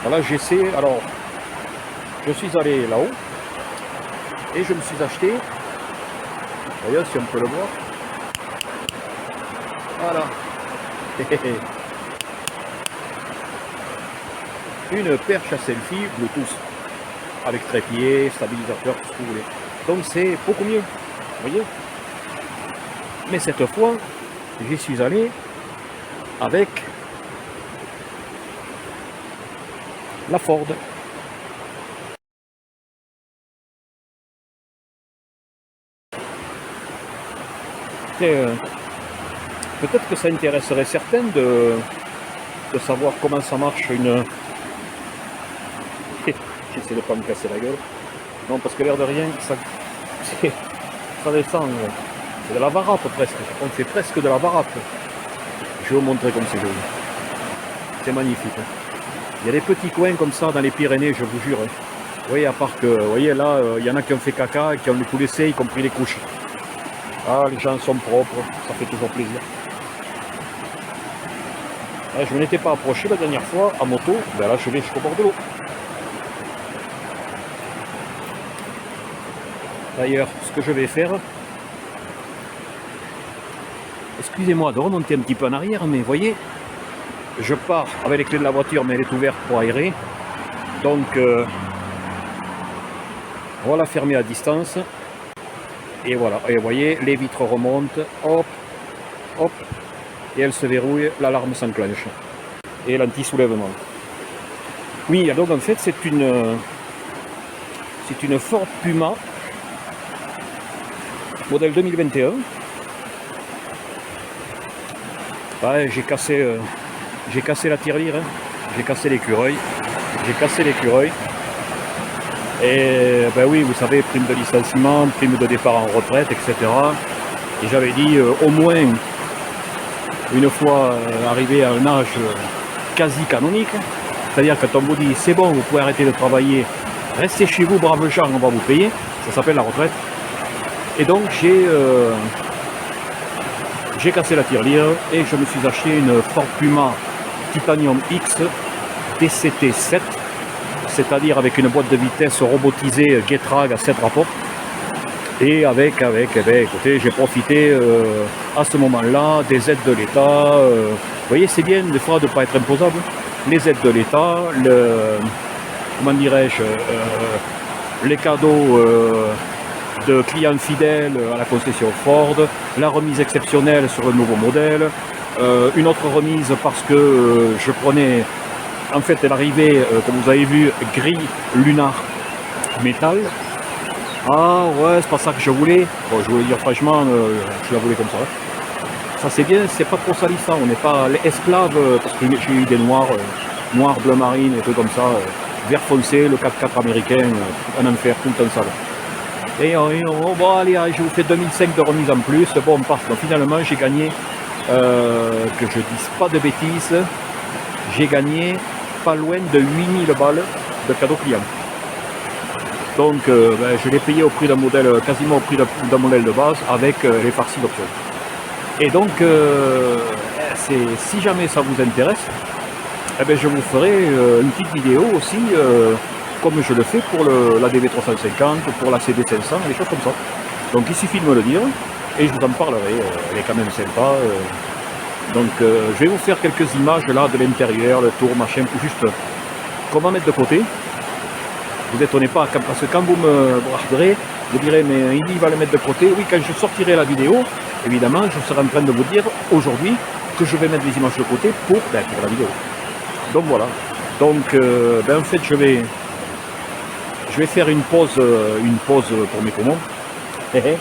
Voilà, j'essaie. Alors, je suis allé là-haut et je me suis acheté, d'ailleurs si on peut le voir, voilà, une perche à selfie Bluetooth avec trépied, stabilisateur, tout ce que vous voulez. Donc c'est beaucoup mieux, vous voyez. Mais cette fois, j'y suis allé avec la Ford. Peut-être que ça intéresserait certains de savoir comment ça marche une... J'essaie de pas me casser la gueule. Non, parce que l'air de rien, ça descend. C'est de la varap presque. On fait presque de la varap. Je vais vous montrer comme c'est joli. C'est magnifique. Il y a des petits coins comme ça dans les Pyrénées, je vous jure. Vous voyez, à part que, vous voyez là, il y en a qui ont fait caca et qui ont tout laissé, y compris les couches. Ah, les gens sont propres, ça fait toujours plaisir. Ah, je ne m'étais pas approché la dernière fois à moto, ben là je vais jusqu'au bord de l'eau. D'ailleurs, ce que je vais faire, excusez-moi de remonter un petit peu en arrière, mais vous voyez, je pars avec les clés de la voiture, mais elle est ouverte pour aérer. Donc, on va la fermer à distance. Et voilà, et vous voyez, les vitres remontent, hop, hop, et elle se verrouille, l'alarme s'enclenche. Et l'anti-soulèvement. Oui, donc en fait, c'est une Ford Puma, modèle 2021. Ouais, j'ai cassé la tirelire, hein. J'ai cassé l'écureuil. Et ben oui, vous savez, prime de licenciement, prime de départ en retraite, etc. Et j'avais dit au moins, une fois arrivé à un âge quasi canonique, c'est-à-dire quand on vous dit c'est bon, vous pouvez arrêter de travailler, restez chez vous, braves gens, on va vous payer, ça s'appelle la retraite. Et donc j'ai cassé la tirelire et je me suis acheté une Ford Puma Titanium X DCT7, c'est-à-dire avec une boîte de vitesse robotisée Getrag à 7 rapports. Et avec, eh bien, écoutez, j'ai profité à ce moment-là des aides de l'État. Vous voyez, c'est bien des fois de ne pas être imposable. Les aides de l'État, comment dirais-je, les cadeaux de clients fidèles à la concession Ford, la remise exceptionnelle sur le nouveau modèle, une autre remise parce que je prenais, en fait, elle arrivait, comme vous avez vu, gris lunar métal. Ah ouais, c'est pas ça que je voulais. Bon, je voulais dire franchement, je la voulais comme ça. Ça c'est bien, c'est pas trop salissant, on n'est pas esclave, parce que j'ai eu des noirs, noirs, bleu marine et tout comme ça, vert foncé, le 4x4 américain, un enfer, tout le temps sale. Et on va aller, je vous fais 2005 de remise en plus, bon on part. Donc finalement j'ai gagné, que je dise pas de bêtises, j'ai gagné pas loin de 8000 balles de cadeau client. Donc ben, je l'ai payé au prix d'un modèle, quasiment au prix d'un modèle de base, avec les farcis d'options. Et donc, si jamais ça vous intéresse, eh bien, je vous ferai une petite vidéo aussi, comme je le fais pour la DB350, pour la CD500, des choses comme ça. Donc il suffit de me le dire, et je vous en parlerai, elle est quand même sympa. Donc je vais vous faire quelques images là de l'intérieur, le tour, machin, pour juste comment mettre de côté. Vous étonnez pas, parce que quand vous me regarderez, vous direz mais il va le mettre de côté. Oui, quand je sortirai la vidéo, évidemment, je serai en train de vous dire aujourd'hui que je vais mettre les images de côté pour la vidéo. Donc voilà. Donc ben, en fait je vais faire une pause pour mes commandes. Oui,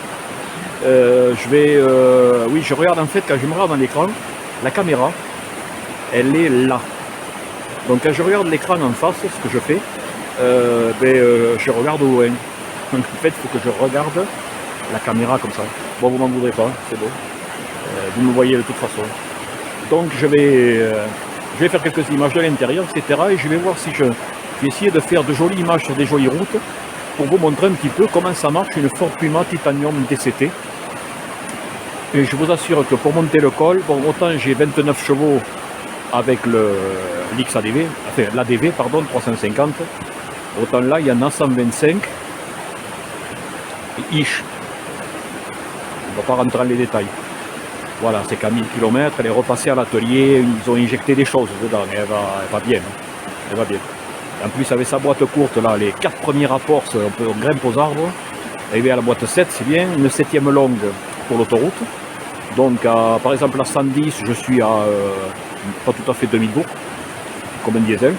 je regarde en fait, quand je me regarde dans l'écran, la caméra, elle est là. Donc quand je regarde l'écran en face, ce que je fais, je regarde au loin. Donc en fait, il faut que je regarde la caméra comme ça. Bon, vous m'en voudrez pas, c'est bon. Vous me voyez de toute façon. Donc je vais faire quelques images de l'intérieur, etc. Et je vais voir si je vais essayer de faire de jolies images sur des jolies routes pour vous montrer un petit peu comment ça marche une Ford Puma Titanium DCT. Et je vous assure que pour monter le col, bon, autant j'ai 29 chevaux avec l'XADV, enfin l'ADV, pardon, 350. Autant là, il y en a 125. Ish. On ne va pas rentrer dans les détails. Voilà, c'est qu'à 1000 km, elle est repassée à l'atelier, ils ont injecté des choses dedans, mais elle va bien. Elle va bien. En plus, avec sa boîte courte, là, les 4 premiers rapports, on grimpe aux arbres. Arrivé à la boîte 7, c'est bien. Une 7e longue pour l'autoroute. Donc, par exemple, à 110, je suis à pas tout à fait 2000 tours, comme un diesel.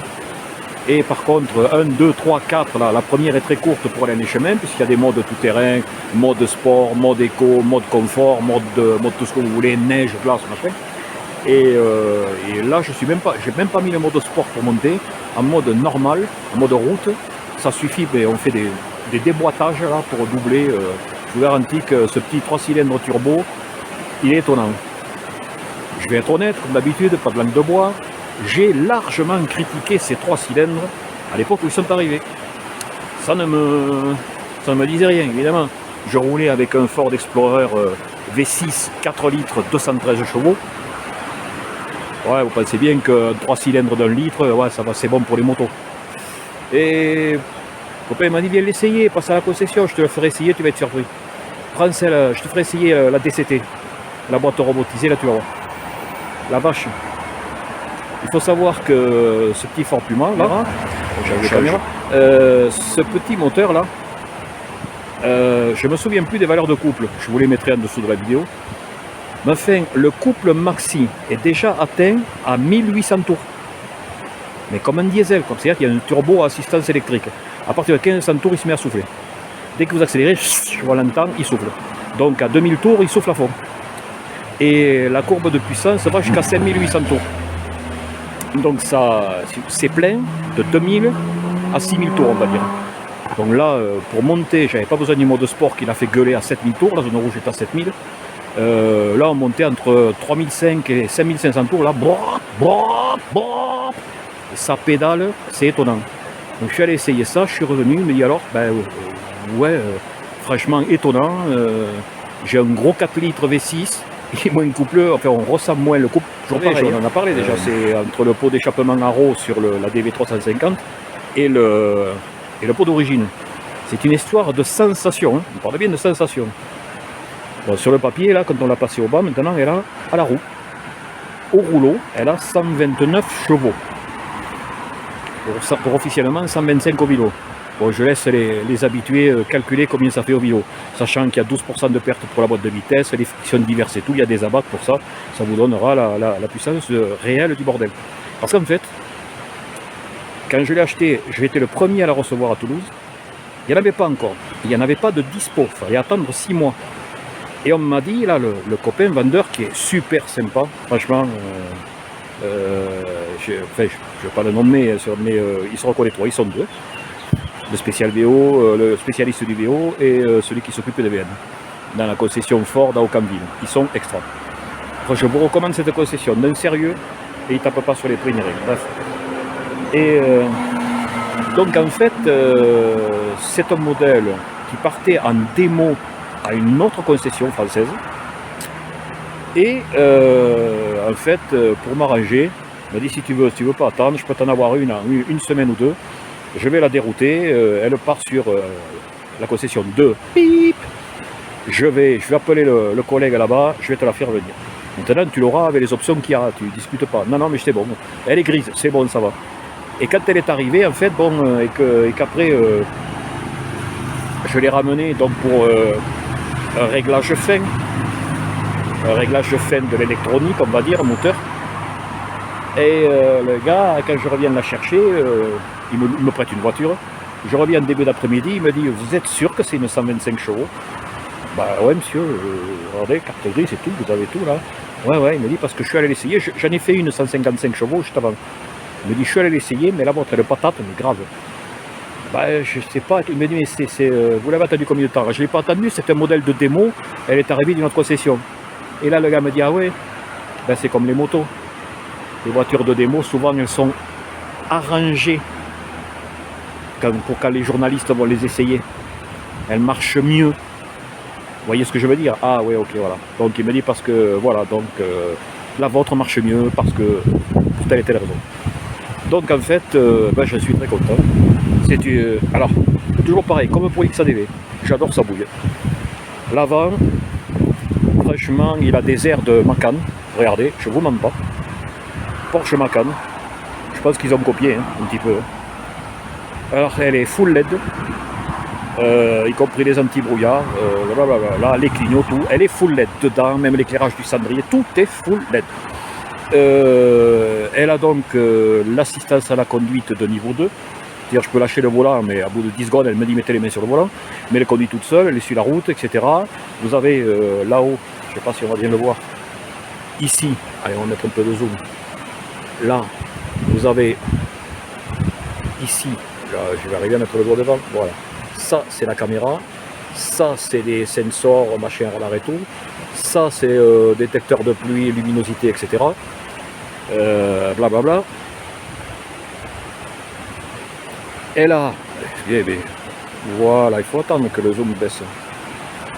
Et par contre, 1, 2, 3, 4, là, la première est très courte pour aller dans les chemins, puisqu'il y a des modes tout-terrain, mode sport, mode éco, mode confort, mode tout ce que vous voulez, neige, glace, machin. Et là, j'ai même pas mis le mode sport pour monter. En mode normal, en mode route, ça suffit. Mais on fait des déboîtages là pour doubler. Je vous garantis que ce petit 3 cylindres turbo, il est étonnant. Je vais être honnête, comme d'habitude, pas de langue de bois. J'ai largement critiqué ces 3 cylindres à l'époque où ils sont arrivés. Ça ne me disait rien, évidemment. Je roulais avec un Ford Explorer V6 4 litres 213 chevaux. Ouais, vous pensez bien que 3 cylindres d'un litre, ouais, ça va, c'est bon pour les motos. Et le copain m'a dit viens l'essayer, passe à la concession, je te le ferai essayer, tu vas être surpris. Prends celle, je te ferai essayer la DCT, la boîte robotisée, là tu vas voir. La vache. Il faut savoir que ce petit Ford Puma, là, ce petit moteur là, je me souviens plus des valeurs de couple, je vous les mettrai en dessous de la vidéo. Mais enfin, le couple maxi est déjà atteint à 1800 tours. Mais comme un diesel, comme c'est-à-dire qu'il y a un turbo à assistance électrique. À partir de 1500 tours, il se met à souffler. Dès que vous accélérez, on l'entend, il souffle. Donc à 2000 tours, il souffle à fond. Et la courbe de puissance va jusqu'à 5800 tours. Donc ça, c'est plein de 2000 à 6000 tours, on va dire. Donc là, pour monter, j'avais pas besoin du mode sport qui l'a fait gueuler à 7000 tours. La zone rouge est à 7000. Là, on montait entre 3005 et 5500 tours. Là, et ça pédale, c'est étonnant. Donc je suis allé essayer ça, je suis revenu, mais dit alors, franchement étonnant. J'ai un gros 4 litres V6, et moins coupleux, enfin on ressent moins le couple. Toujours pareil, on en a parlé déjà, c'est entre le pot d'échappement Arrow sur la DV350 et le pot d'origine. C'est une histoire de sensation, hein. On parle bien de sensation. Bon, sur le papier, là, quand on l'a passé au bas, maintenant elle a à la roue. Au rouleau, elle a 129 chevaux. Pour officiellement 125 au vélo. Bon, je laisse les habitués calculer combien ça fait au vélo. Sachant qu'il y a 12% de perte pour la boîte de vitesse, les frictions diverses et tout, il y a des abats pour ça. Ça vous donnera la puissance réelle du bordel. Parce qu'en fait, quand je l'ai acheté, j'ai été le premier à la recevoir à Toulouse. Il n'y en avait pas encore. Il n'y en avait pas de dispo. Il fallait attendre 6 mois. Et on m'a dit, là, le copain vendeur qui est super sympa, franchement, je ne vais pas le nommer, mais ils se reconnaissent 3, ils sont 2. Le spécial VO, le spécialiste du VO et celui qui s'occupe des VN. Dans la concession Ford à Aucamville. Ils sont extra. Enfin, je vous recommande cette concession d'un sérieux et ils ne tapent pas sur les prix ni rien. Bref. Et donc en fait, c'est un modèle qui partait en démo à une autre concession française. Et en fait, pour m'arranger, il m'a dit si tu veux pas attendre, je peux t'en avoir une semaine ou deux. Je vais la dérouter, elle part sur la concession 2. Pip. Je vais appeler le collègue là-bas, je vais te la faire venir. Maintenant, tu l'auras avec les options qu'il y a, tu ne discutes pas. Non, mais c'est bon. Elle est grise, c'est bon, ça va. Et quand elle est arrivée, en fait, bon, et qu'après, je l'ai ramenée donc pour un réglage fin. Un réglage fin de l'électronique, on va dire, moteur. Et le gars, quand je reviens la chercher, il me prête une voiture. Je reviens en début d'après-midi, il me dit vous êtes sûr que c'est une 125 chevaux? Bah ouais monsieur, regardez, carte grise et tout, vous avez tout là. Ouais, il me dit parce que je suis allé l'essayer, j'en ai fait une 155 chevaux juste avant. Il me dit je suis allé l'essayer, mais la vôtre elle est patate, mais grave. Bah je sais pas, il me dit mais vous l'avez attendu combien de temps? Je ne l'ai pas attendu, c'est un modèle de démo, elle est arrivée d'une autre concession. Et là le gars me dit ah ouais, ben c'est comme les motos. Les voitures de démo, souvent elles sont arrangées pour quand les journalistes vont les essayer. Elles marchent mieux. Vous voyez ce que je veux dire? Ah oui, ok, voilà. Donc il me dit parce que, voilà, donc la vôtre marche mieux parce que pour telle et telle raison. Donc en fait, ben, je suis très content. Alors, toujours pareil, comme pour XADV, j'adore sa bouille. L'avant, franchement, il a des airs de Macan. Regardez, je vous mens pas. Porsche Macan. Je pense qu'ils ont copié hein, un petit peu. Alors, elle est full LED. Y compris les anti-brouillards, les clignots, tout. Elle est full LED dedans, même l'éclairage du cendrier, tout est full LED. Elle a donc l'assistance à la conduite de niveau 2. C'est-à-dire je peux lâcher le volant, mais à bout de 10 secondes, elle me dit mettez les mains sur le volant. Mais elle conduit toute seule, elle suit la route, etc. Vous avez là-haut, je ne sais pas si on va bien le voir, ici, allez on va mettre un peu de zoom. Là, vous avez ici, là, je vais arriver à mettre le doigt devant, voilà. Ça c'est la caméra, ça c'est des sensors, machin, radar et tout. Ça c'est détecteur de pluie, luminosité, etc. Blablabla. Elle a, voilà, il faut attendre que le zoom baisse.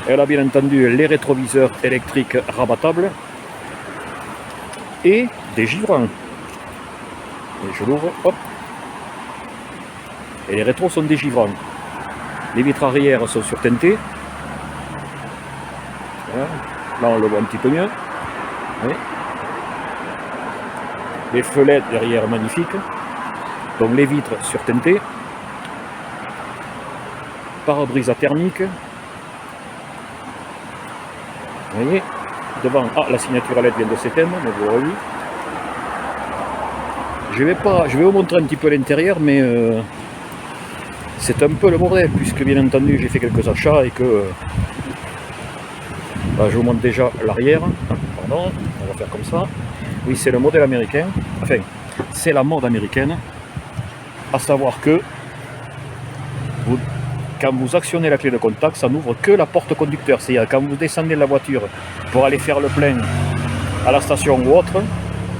Elle a bien entendu les rétroviseurs électriques rabattables et des givrants. Et je l'ouvre, hop. Et les rétros sont des givrants. Les vitres arrière sont surteintées. Voilà. Là on le voit un petit peu mieux. Oui. Les feux LED derrière magnifiques. Donc les vitres surteintées. Pare-brise thermique. Vous voyez, devant, la signature LED vient de s'éteindre, mais vous l'aurez vu. Je vais vous montrer un petit peu l'intérieur, mais c'est un peu le bordel, puisque bien entendu j'ai fait quelques achats et que je vous montre déjà l'arrière. Pardon, on va faire comme ça. Oui, c'est le modèle américain, enfin, c'est la mode américaine, à savoir que quand vous actionnez la clé de contact, ça n'ouvre que la porte conducteur. C'est-à-dire quand vous descendez de la voiture pour aller faire le plein à la station ou autre,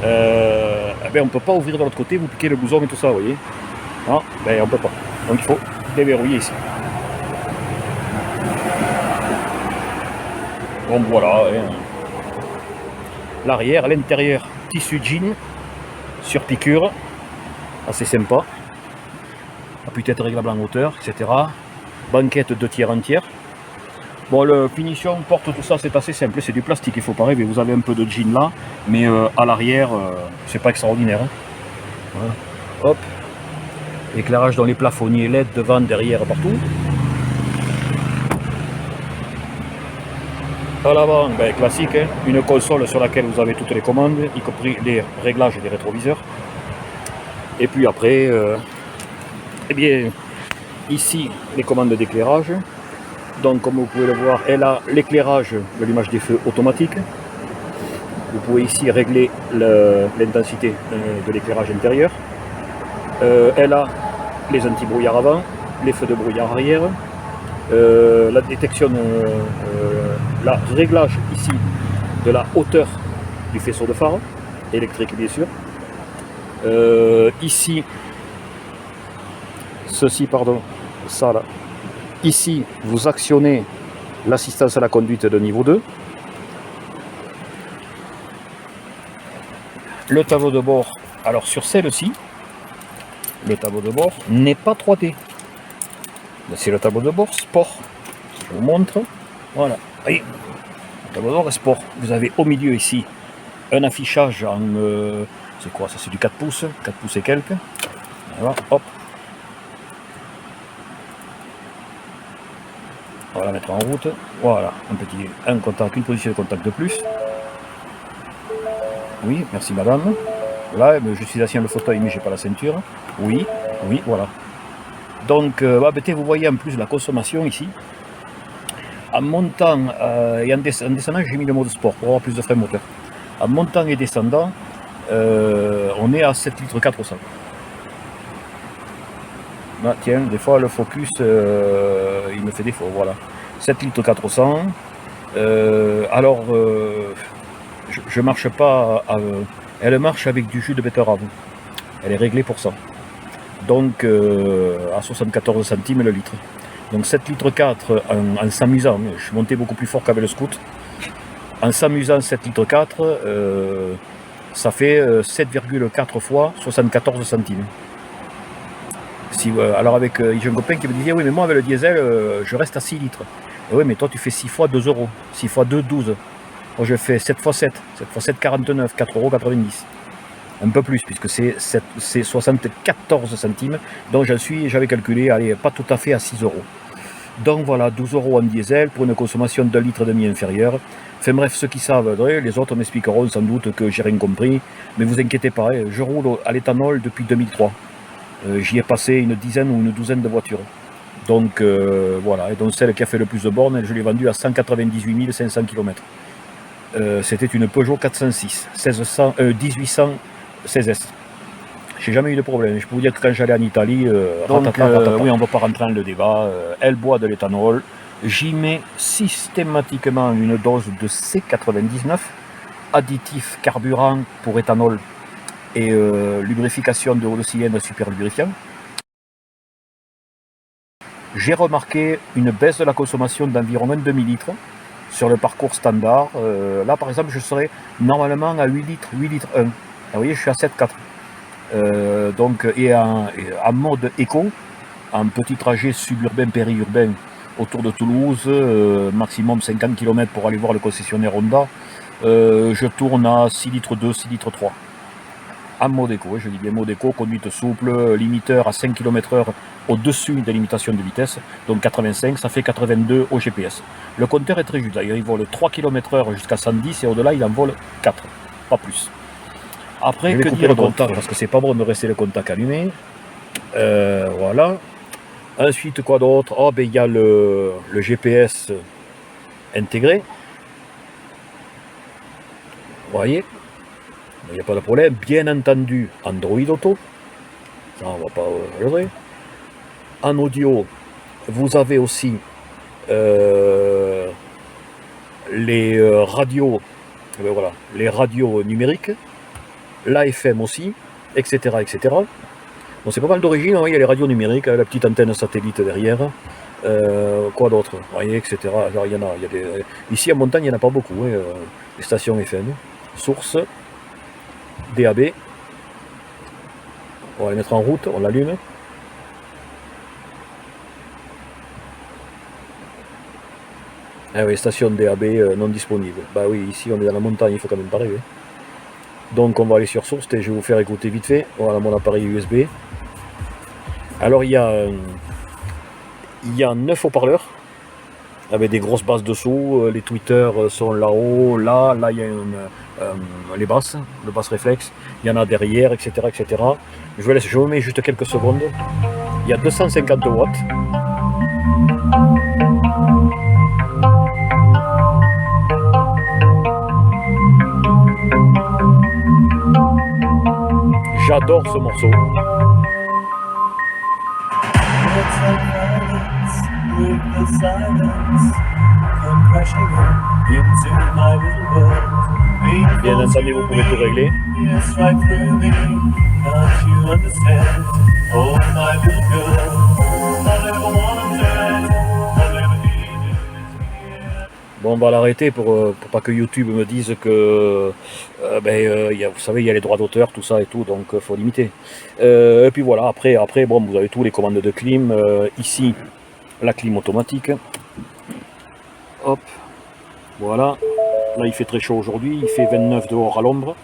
on ne peut pas ouvrir de l'autre côté, vous piquez le bouton et tout ça, vous voyez. Non, on ne peut pas. Donc il faut déverrouiller ici. Donc voilà. L'arrière, l'intérieur, tissu jean, sur piqûre, assez sympa. Ça peut être réglable en hauteur, etc. Banquette 2 tiers en tiers. Bon, le finition, porte, tout ça, c'est assez simple, c'est du plastique, il faut pas rêver. Vous avez un peu de jean là, mais à l'arrière, c'est pas extraordinaire. Hein. Voilà. Hop. Éclairage dans les plafonniers LED, devant, derrière, partout. À l'avant, classique, hein, une console sur laquelle vous avez toutes les commandes, y compris les réglages des rétroviseurs. Et puis après, ici, les commandes d'éclairage. Donc, comme vous pouvez le voir, elle a l'éclairage de l'image des feux automatique. Vous pouvez ici régler l'intensité de l'éclairage intérieur. Elle a les anti-brouillards avant, les feux de brouillard arrière, la détection, le réglage ici de la hauteur du faisceau de phare, électrique bien sûr. Ici, ceci, pardon, ça là. Ici, vous actionnez l'assistance à la conduite de niveau 2. Le tableau de bord, alors sur celle-ci, le tableau de bord n'est pas 3D. C'est le tableau de bord sport. Je vous montre. Voilà. Voyez, le tableau de bord est sport. Vous avez au milieu ici un affichage en... c'est quoi ça? C'est du 4 pouces. 4 pouces et quelques. Voilà, hop. On va la mettre en route. Voilà, un contact, une position de contact de plus. Oui, merci madame. Là, je suis assis dans le fauteuil, mais j'ai pas la ceinture. Oui, oui, voilà. Donc, vous voyez en plus la consommation ici. En montant et en descendant, j'ai mis le mode sport pour avoir plus de frein moteur. En montant et descendant, on est à 7 litres 400. Ah, tiens, des fois le focus il me fait défaut, voilà. 7 litres 400. Je marche pas, elle marche avec du jus de betterave. Elle est réglée pour ça. Donc à 74 centimes le litre. Donc 7 litres 4 en s'amusant. Je suis monté beaucoup plus fort qu'avec le scoot. En s'amusant 7 litres 4, ça fait 7,4 fois 74 centimes. Si, alors avec j'ai un copain qui me disait oui mais moi avec le diesel je reste à 6 litres. Et oui mais toi tu fais 6 fois 2 euros, 6 fois 2, 12. Moi je fais 7 fois 7, 7 fois 7, 49, 4,90 €. Un peu plus puisque c'est 74 centimes. Donc j'avais calculé, allez, pas tout à fait à 6 euros. Donc voilà, 12 € en diesel pour une consommation d'1,5 litre inférieure. Enfin bref, ceux qui savent, les autres m'expliqueront sans doute que j'ai rien compris. Mais vous inquiétez pas, je roule à l'éthanol depuis 2003. J'y ai passé une dizaine ou une douzaine de voitures. Donc voilà, et donc celle qui a fait le plus de bornes, je l'ai vendue à 198 500 km. C'était une Peugeot 406, 1800 16S. J'ai jamais eu de problème. Je peux vous dire que quand j'allais en Italie, oui, on ne va pas rentrer dans le débat. Elle boit de l'éthanol. J'y mets systématiquement une dose de C99, additif carburant pour éthanol et lubrification de haut de cylindre super lubrifiant. J'ai remarqué une baisse de la consommation d'environ un demi-litre sur le parcours standard. Là, par exemple, je serais normalement à 8 litres 1. Vous voyez, je suis à 7,4. Donc, et en mode éco, en petit trajet suburbain, périurbain, autour de Toulouse, maximum 50 km pour aller voir le concessionnaire Honda, je tourne à 6 litres 2, 6 litres 3. En mode éco, je dis bien mode éco, conduite souple, limiteur à 5 km/h au-dessus des limitations de vitesse, donc 85, ça fait 82 au GPS. Le compteur est très juste, il vole 3 km/h jusqu'à 110 et au-delà il en vole 4, pas plus. Après, que dire le contact, parce que c'est pas bon de rester le contact allumé. Voilà. Ensuite, quoi d'autre? Oh, ben il y a le GPS intégré. Vous voyez? Il n'y a pas de problème. Bien entendu, Android Auto. Ça, on va pas regarder. En audio, vous avez aussi les radios, voilà, les radios numériques, l'AFM aussi, etc., etc. Bon, c'est pas mal d'origine, il y a les radios numériques, la petite antenne satellite derrière. Quoi d'autre? Vous voyez, etc. Alors, il y a des... Ici, en montagne, il n'y en a pas beaucoup, les stations FM. Source, DAB. On va les mettre en route, on l'allume. Ah oui, station DAB non disponible. Bah oui, ici on est dans la montagne, il faut quand même pas rêver. Donc on va aller sur source et je vais vous faire écouter vite fait. Voilà mon appareil USB. Alors il y a 9 haut-parleurs avec des grosses basses dessous. Les tweeters sont là-haut, là il y a les basses, le basse réflexe. Il y en a derrière, etc., etc. Je vous mets juste quelques secondes. Il y a 250 watts. J'adore ce morceau. Bien entendu, vous pouvez tout régler. Bon, on va l'arrêter pour pas que YouTube me dise que, vous savez, il y a les droits d'auteur, tout ça et tout, donc il faut limiter. Et puis voilà, après, bon, vous avez tous les commandes de clim. Ici, la clim automatique. Hop, voilà. Là, il fait très chaud aujourd'hui, il fait 29 dehors à l'ombre.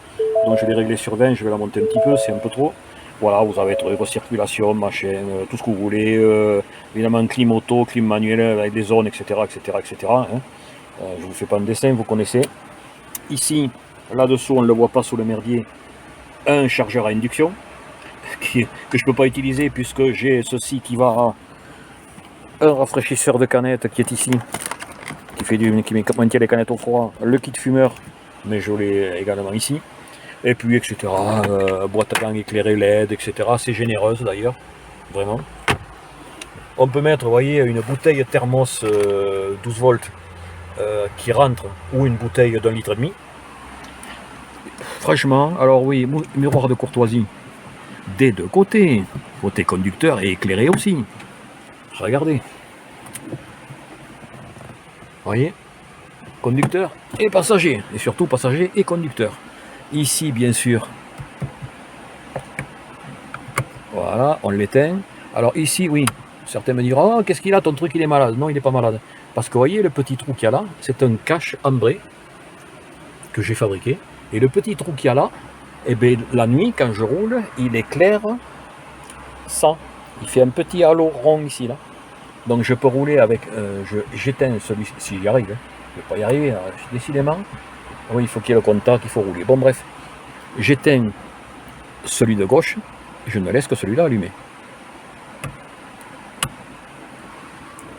Donc je vais régler sur 20, je vais la monter un petit peu, c'est un peu trop. Voilà, vous avez vos circulations, machin, tout ce que vous voulez. Évidemment, clim auto, clim manuel avec des zones, etc., etc., etc. Je vous fais pas un dessin, vous connaissez. Ici, là-dessous, on ne le voit pas sous le merdier, un chargeur à induction que je peux pas utiliser puisque j'ai ceci qui va à un rafraîchisseur de canettes qui est ici, qui maintient les canettes au froid, le kit fumeur, mais je l'ai également ici. Et puis, etc. Boîte à gants éclairée LED, etc. C'est généreuse d'ailleurs, vraiment. On peut mettre, vous voyez, une bouteille thermos 12 volts qui rentre, ou une bouteille d'1,5 litre. Franchement, alors oui, miroir de courtoisie des deux côtés, côté conducteur et éclairé aussi. Regardez. Vous voyez, conducteur et passager, et surtout passager et conducteur. Ici, bien sûr, voilà, on l'éteint. Alors ici, oui, certains me diront, oh, qu'est-ce qu'il a, ton truc, il est malade. Non, il n'est pas malade. Parce que vous voyez, le petit trou qu'il y a là, c'est un cache ambré que j'ai fabriqué. Et le petit trou qu'il y a là, eh bien, la nuit, quand je roule, il éclaire sans. Il fait un petit halo rond ici, là. Donc je peux rouler avec, j'éteins celui-ci, si j'y arrive, hein. Je ne vais pas y arriver, décidément. Oui, il faut qu'il y ait le contact, il faut rouler. Bon, bref, j'éteins celui de gauche, je ne laisse que celui-là allumé.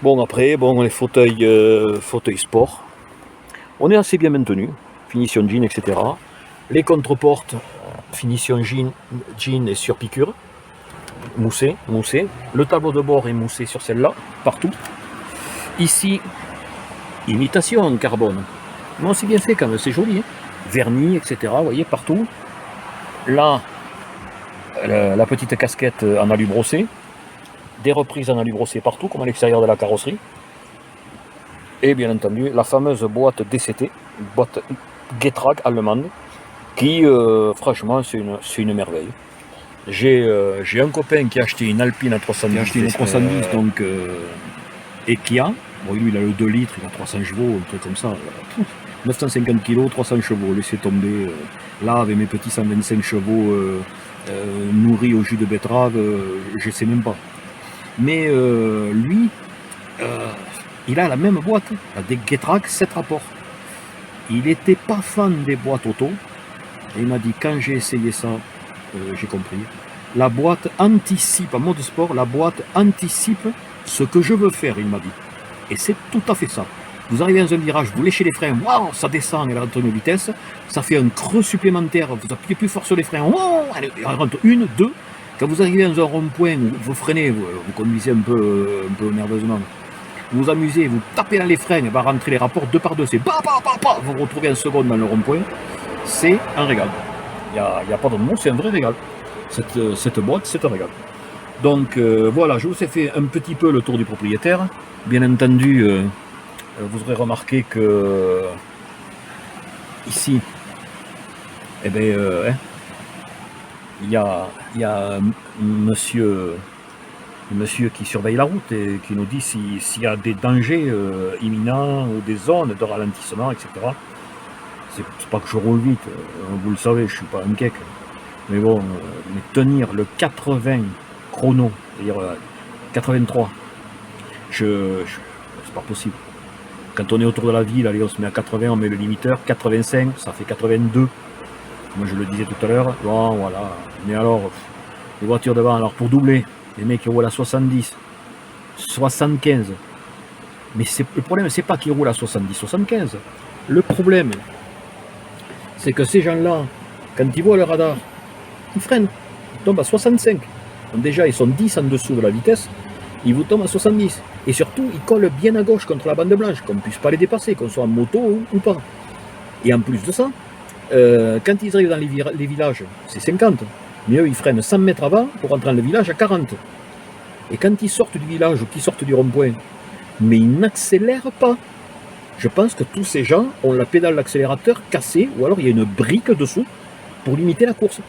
Bon, après, bon, les fauteuils, fauteuils sport, on est assez bien maintenu, finition jean, etc. Les contreportes, finition jean et sur piqûre, moussé. Le tableau de bord est moussé sur celle-là, partout. Ici, imitation en carbone. Non, c'est bien fait quand même, c'est joli. Hein, vernis, etc. Vous voyez, partout. Là, la petite casquette en alu brossé. Des reprises en alu brossé partout, comme à l'extérieur de la carrosserie. Et bien entendu, la fameuse boîte DCT, boîte Getrag allemande, qui, franchement, c'est une merveille. J'ai un copain qui a acheté une Alpine à 310, donc, et qui a, bon, lui il a le 2 litres, il a 300 chevaux, un truc comme ça, 950 kg, 300 chevaux, laissez tomber, là avec mes petits 125 chevaux nourris au jus de betterave, je sais même pas. Mais lui, il a la même boîte, des Getrag 7 rapports. Il n'était pas fan des boîtes auto, et il m'a dit quand j'ai essayé ça, j'ai compris. La boîte anticipe, en mode sport, la boîte anticipe ce que je veux faire, il m'a dit. Et c'est tout à fait ça. Vous arrivez dans un virage, vous léchez les freins, waouh, ça descend, elle rentre une vitesse, ça fait un creux supplémentaire, vous appuyez plus fort sur les freins, waouh, elle rentre une, deux. Quand vous arrivez dans un rond-point où vous freinez, vous conduisez un peu nerveusement, vous vous amusez, vous tapez dans les freins, elle va rentrer les rapports deux par deux, c'est bah, vous vous retrouvez en seconde dans le rond-point, c'est un régal. Il n'y a pas de mot, c'est un vrai régal. Cette boîte, c'est un régal. Donc voilà, je vous ai fait un petit peu le tour du propriétaire. Bien entendu, vous aurez remarqué que ici, eh bien, il y a un monsieur qui surveille la route et qui nous dit s'il y a des dangers imminents ou des zones de ralentissement, etc. C'est pas que je roule vite, vous le savez, je suis pas un cake. Mais bon, mais tenir le 80 chrono, c'est-à-dire 83, c'est pas possible. Quand on est autour de la ville, allez, on se met à 80, on met le limiteur, 85, ça fait 82. Moi je le disais tout à l'heure, bon, voilà. Mais alors, les voitures devant, alors pour doubler, les mecs qui roulent à 70, 75. Mais le problème, c'est pas qu'ils roulent à 70, 75. Le problème, c'est que ces gens-là, quand ils voient le radar, ils freinent, ils tombent à 65. Donc déjà, ils sont 10 en dessous de la vitesse, ils vous tombent à 70. Et surtout, ils collent bien à gauche contre la bande blanche, qu'on ne puisse pas les dépasser, qu'on soit en moto ou pas. Et en plus de ça, quand ils arrivent dans les villages, c'est 50. Mais eux, ils freinent 100 mètres avant pour entrer dans le village à 40. Et quand ils sortent du village ou qu'ils sortent du rond-point, mais ils n'accélèrent pas. Je pense que tous ces gens ont la pédale d'accélérateur cassée, ou alors il y a une brique dessous pour limiter la course.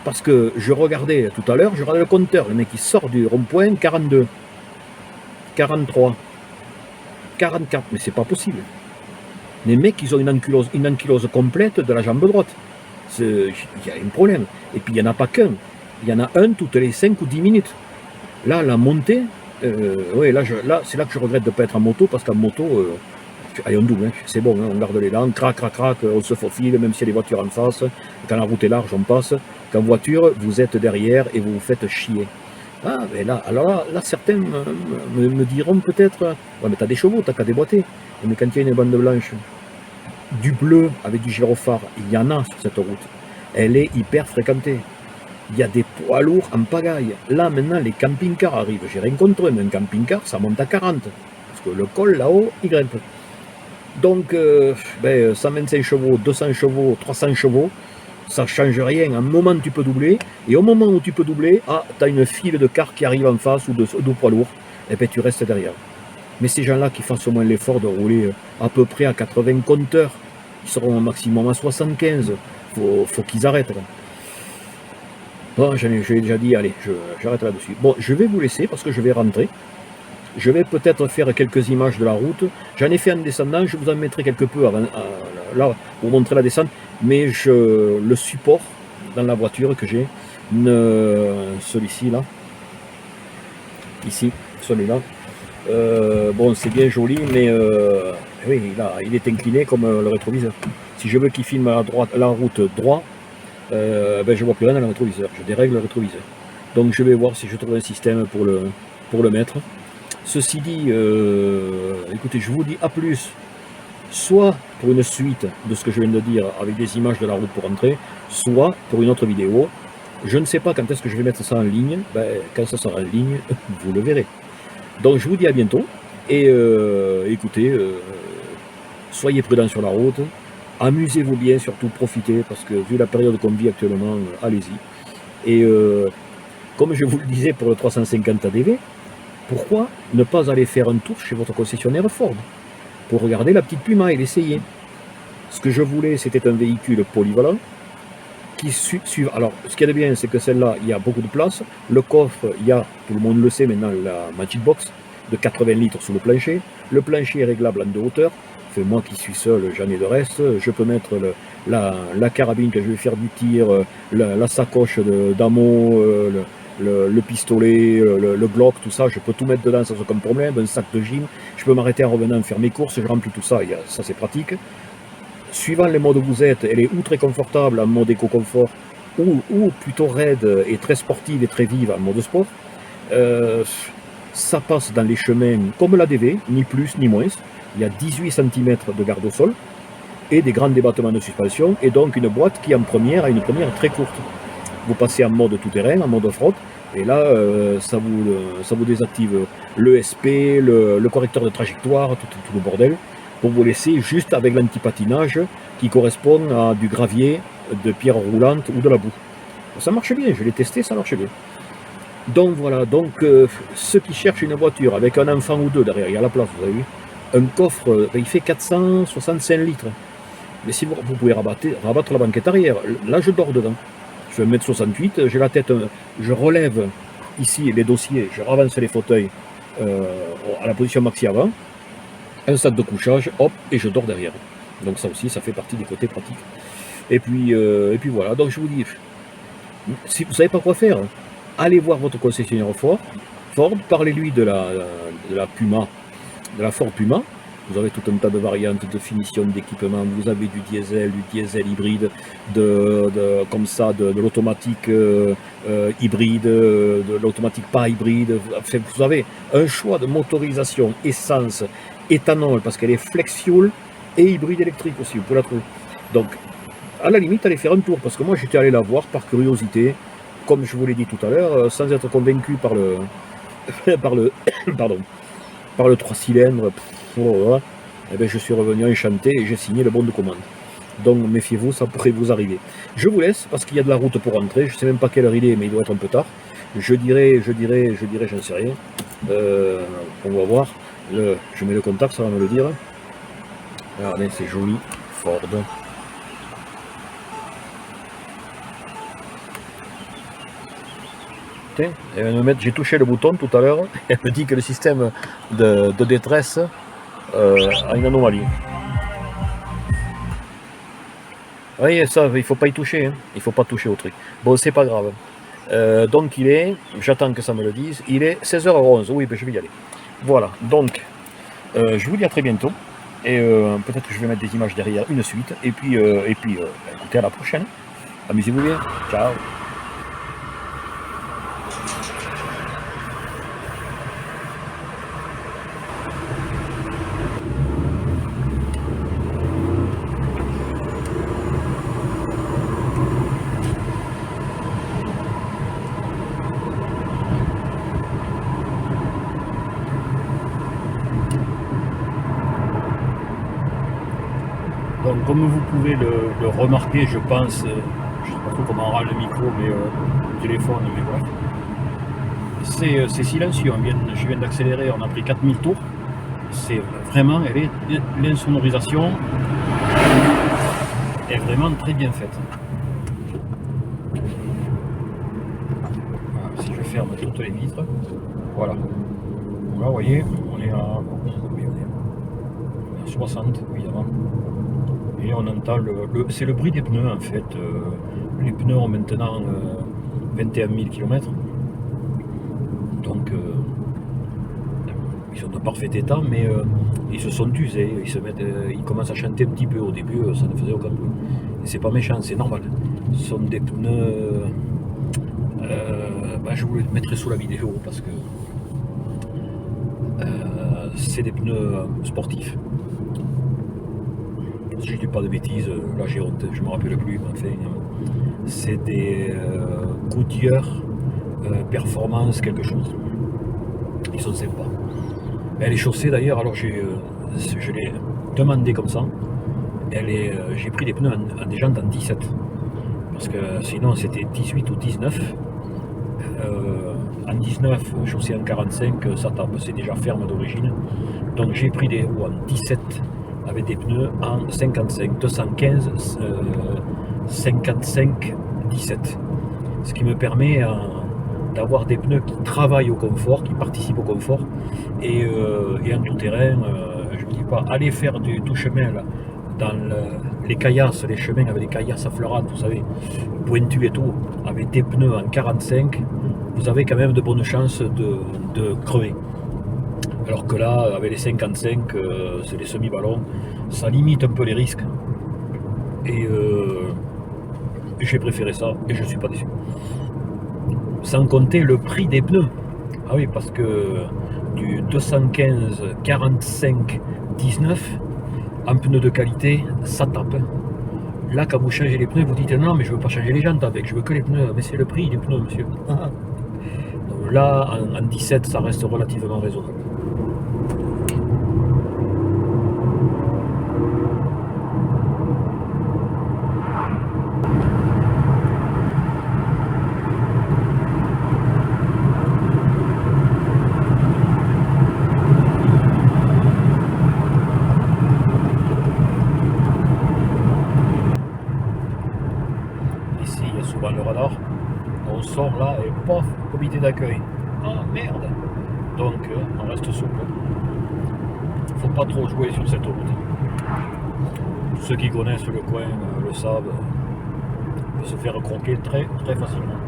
Parce que je regardais tout à l'heure, je regardais le compteur, le mec qui sort du rond-point, 42, 43, 44, mais c'est pas possible. Les mecs, ils ont une ankylose complète de la jambe droite. Il y a un problème. Et puis il n'y en a pas qu'un. Il y en a un toutes les 5 ou 10 minutes. Là, la montée, ouais, là c'est là que je regrette de ne pas être en moto, parce qu'en moto, allez, on double, hein, c'est bon, hein, on garde les langues, crac, on se faufile, même s'il y a des voitures en face. Quand la route est large, on passe. Qu'en voiture, vous êtes derrière et vous vous faites chier. Ah, mais là, alors là certains me diront peut-être, ouais, mais t'as des chevaux, t'as qu'à déboîter. Mais quand il y a une bande blanche, du bleu avec du gyrophare, il y en a sur cette route. Elle est hyper fréquentée. Il y a des poids lourds en pagaille. Là, maintenant, les camping-cars arrivent. J'ai rien contre eux, mais un camping-car, ça monte à 40. Parce que le col, là-haut, il grimpe. Donc, 125 chevaux, 200 chevaux, 300 chevaux, ça ne change rien. À un moment, tu peux doubler. Et au moment où tu peux doubler, tu as une file de cars qui arrive en face ou de poids lourds. Et puis, tu restes derrière. Mais ces gens-là qui fassent au moins l'effort de rouler à peu près à 80 compteurs, ils seront au maximum à 75. Faut qu'ils arrêtent là. Bon, j'ai déjà dit, allez, j'arrête là-dessus. Bon, je vais vous laisser parce que je vais rentrer. Je vais peut-être faire quelques images de la route. J'en ai fait en descendant, je vous en mettrai quelque peu avant, là pour montrer la descente. Mais le support dans la voiture que j'ai, celui-ci là, ici, celui-là. Bon, c'est bien joli, mais oui, il est incliné comme le rétroviseur. Si je veux qu'il filme la route droit, ben, je vois plus rien dans le rétroviseur. Je dérègle le rétroviseur. Donc je vais voir si je trouve un système pour le mettre. Ceci dit, écoutez, je vous dis à plus, soit pour une suite de ce que je viens de dire avec des images de la route pour rentrer, soit pour une autre vidéo. Je ne sais pas quand est-ce que je vais mettre ça en ligne. Ben, quand ça sera en ligne, vous le verrez. Donc je vous dis à bientôt. Et écoutez, soyez prudents sur la route. Amusez-vous bien, surtout profitez, parce que vu la période qu'on vit actuellement, allez-y. Et comme je vous le disais pour le 350 ADV, pourquoi ne pas aller faire un tour chez votre concessionnaire Ford pour regarder la petite Puma et l'essayer? Ce que je voulais, c'était un véhicule polyvalent qui suive. Alors, ce qu'il y a de bien, c'est que celle-là, il y a beaucoup de place. Le coffre, il y a, tout le monde le sait maintenant, la Magic Box de 80 litres sous le plancher. Le plancher est réglable en 2 hauteurs. Enfin, moi qui suis seul, j'en ai de reste. Je peux mettre la carabine que je vais faire du tir, la sacoche d'ammo, le pistolet, le Glock, tout ça, je peux tout mettre dedans sans aucun problème, un sac de gym, je peux m'arrêter en revenant faire mes courses, je remplis tout ça, ça c'est pratique. Suivant les modes où vous êtes, elle est ou très confortable en mode éco-confort, ou plutôt raide et très sportive et très vive en mode sport. Ça passe dans les chemins comme l'ADV, ni plus ni moins. Il y a 18 cm de garde au sol et des grands débattements de suspension, et donc une boîte qui en première a une première très courte. Vous passez en mode tout-terrain, en mode off-road, et là, ça vous désactive l'ESP, le correcteur de trajectoire, tout le bordel, pour vous laisser juste avec l'antipatinage qui correspond à du gravier, de pierre roulante ou de la boue. Ça marche bien, je l'ai testé, ça marche bien. Donc voilà, ceux qui cherchent une voiture avec un enfant ou deux derrière, il y a la place, vous avez vu, un coffre, il fait 465 litres. Mais si vous pouvez rabattre la banquette arrière, là je dors dedans. Je fais 1m68, j'ai la tête, je relève ici les dossiers, je ravance les fauteuils à la position maxi avant, un sac de couchage, hop, et je dors derrière. Donc ça aussi, ça fait partie des côtés pratiques. Et puis voilà, donc je vous dis, si vous ne savez pas quoi faire, allez voir votre concessionnaire Ford, parlez-lui de la Puma, de la Ford Puma. Vous avez tout un tas de variantes de finition d'équipement. Vous avez du diesel hybride, comme ça, de l'automatique hybride, de l'automatique pas hybride. Enfin, vous avez un choix de motorisation essence, éthanol, parce qu'elle est flex fuel et hybride électrique aussi. Vous pouvez la trouver. Donc, à la limite, allez faire un tour, parce que moi, j'étais allé la voir par curiosité, comme je vous l'ai dit tout à l'heure, sans être convaincu par le par le 3 cylindres. Et bien je suis revenu enchanté et j'ai signé le bon de commande. Donc méfiez-vous, ça pourrait vous arriver. Je vous laisse parce qu'il y a de la route pour rentrer. Je ne sais même pas quelle heure il est, mais il doit être un peu tard. Je dirais, j'en sais rien. On va voir. Je mets le contact, ça va me le dire. Regardez, c'est joli. Ford. J'ai touché le bouton tout à l'heure. Elle me dit que le système de détresse a une anomalie. Vous voyez ça, il faut pas y toucher. Hein. Il faut pas toucher au truc. Bon, c'est pas grave. Donc j'attends que ça me le dise. Il est 16h11. Oui, ben, je vais y aller. Voilà. Donc, je vous dis à très bientôt. Et peut-être que je vais mettre des images derrière une suite. Et puis, écoutez, à la prochaine. Amusez-vous bien. Ciao. Donc comme vous pouvez le remarquer, je pense, je ne sais pas trop comment rend le micro, mais le téléphone, mais voilà. C'est silencieux, je viens d'accélérer, on a pris 4000 tours, C'est vraiment, l'insonorisation est vraiment très bien faite. Voilà, si je ferme toutes les vitres, voilà. Donc là, vous voyez, on est à 60 évidemment. Et on entend c'est le bruit des pneus en fait. Les pneus ont maintenant 21 000 km. Donc ils sont de parfait état, mais ils se sont usés, ils commencent à chanter un petit peu. Au début, ça ne faisait aucun bruit. Et c'est pas méchant, c'est normal. Ce sont des pneus. Je vous le mettrai sous la vidéo parce que c'est des pneus sportifs. Si je dis pas de bêtises, là j'ai honte, je me rappelle plus, mais enfin, c'est des Goodyear Performance quelque chose. Ils sont sympas. Elle est chaussée d'ailleurs, alors je l'ai demandé comme ça. J'ai pris des pneus des jantes en 17. Parce que sinon c'était 18 ou 19. En 19, chaussée en 45, ça tape, c'est déjà ferme d'origine. Donc j'ai pris des roues en 17 avec des pneus en 55, 215, 55, 17. Ce qui me permet d'avoir des pneus qui travaillent au confort, qui participent au confort. Et en tout terrain, je ne dis pas, allez faire du tout chemin là, dans les caillasses, les chemins avec des caillasses à fleurade, vous savez, pointus et tout, avec des pneus en 45, vous avez quand même de bonnes chances de crever. Alors que là, avec les 55, c'est les semi-ballons, ça limite un peu les risques. Et j'ai préféré ça et je ne suis pas déçu. Sans compter le prix des pneus. Ah oui, parce que du 215, 45, 19, en pneus de qualité, ça tape. Là, quand vous changez les pneus, vous dites non, mais je ne veux pas changer les jantes avec, je veux que les pneus. Mais c'est le prix des pneus, monsieur. Donc là, en 17, ça reste relativement raisonnable. Ici, il y a souvent le radar. On sort là et pof, comité d'accueil. Ah merde! Donc on reste souple. Faut pas trop jouer sur cette route. Ceux qui connaissent le coin le savent. On peut se faire croquer très très facilement.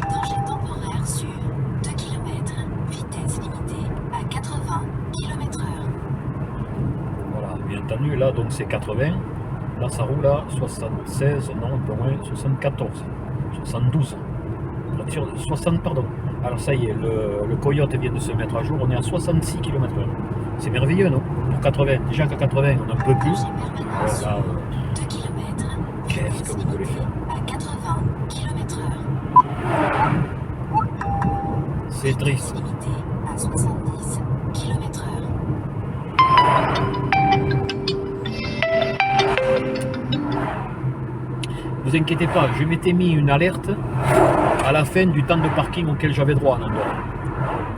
Danger temporaire sur 2 km, vitesse limitée à 80 km/h. Voilà, bien entendu, là donc c'est 80. Là ça roule à 76, non un peu moins, 74, 72. 60, pardon. Alors ça y est, le Coyote vient de se mettre à jour, on est à 66 km/h. C'est merveilleux, non? Pour 80, déjà qu'à 80, on n'en peut plus. Voilà, 2 km, qu'est-ce que vous voulez faire? à 80 km/h. C'est triste. Limité à 70 km/h. Vous inquiétez pas, je m'étais mis une alerte à la fin du temps de parking auquel j'avais droit en Andorre.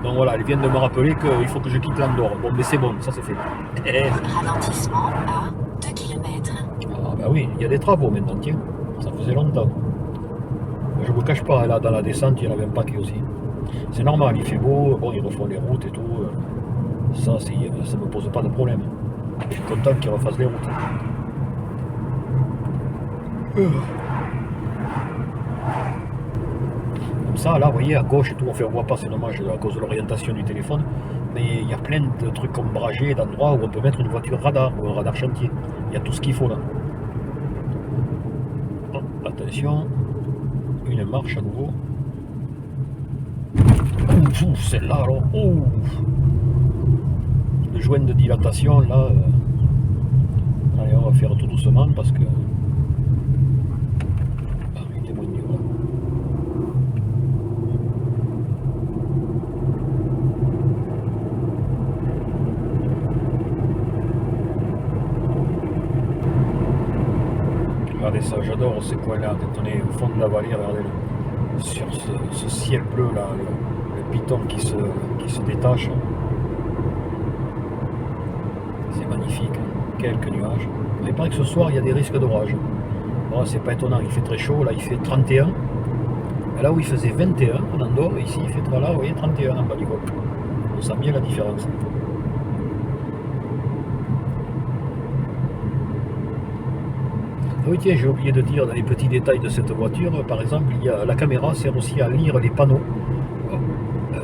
Donc voilà, ils viennent de me rappeler qu'il faut que je quitte l'Andorre. Bon, mais c'est bon, ça c'est fait. Ralentissement à 2 km. Ah bah oui, il y a des travaux maintenant, tiens. Ça faisait longtemps. Je vous cache pas, là dans la descente, il y en avait un paquet aussi. C'est normal, il fait beau, bon, ils refont les routes et tout. Ça me pose pas de problème. Je suis content qu'ils refassent les routes. Comme ça, là, vous voyez, à gauche et tout, on voit pas, c'est dommage à cause de l'orientation du téléphone, mais il y a plein de trucs ombragés, d'endroits où on peut mettre une voiture radar ou un radar chantier. Il y a tout ce qu'il faut là. Oh, attention, une marche à nouveau. Celle-là alors, le joint de dilatation là. Allez, on va faire tout doucement parce que. Regardez ça, j'adore ces coins-là, quand on est au fond de la vallée, regardez sur ce ciel bleu là, le piton qui se détache. C'est magnifique, quelques nuages. Il paraît que ce soir il y a des risques d'orage. Bon, c'est pas étonnant, il fait très chaud, là il fait 31. Et là où il faisait 21 en Andorre, ici il fait là, vous voyez, 31 en Baligol. On sent bien la différence. Ah oui tiens, j'ai oublié de dire dans les petits détails de cette voiture, par exemple, la caméra sert aussi à lire les panneaux.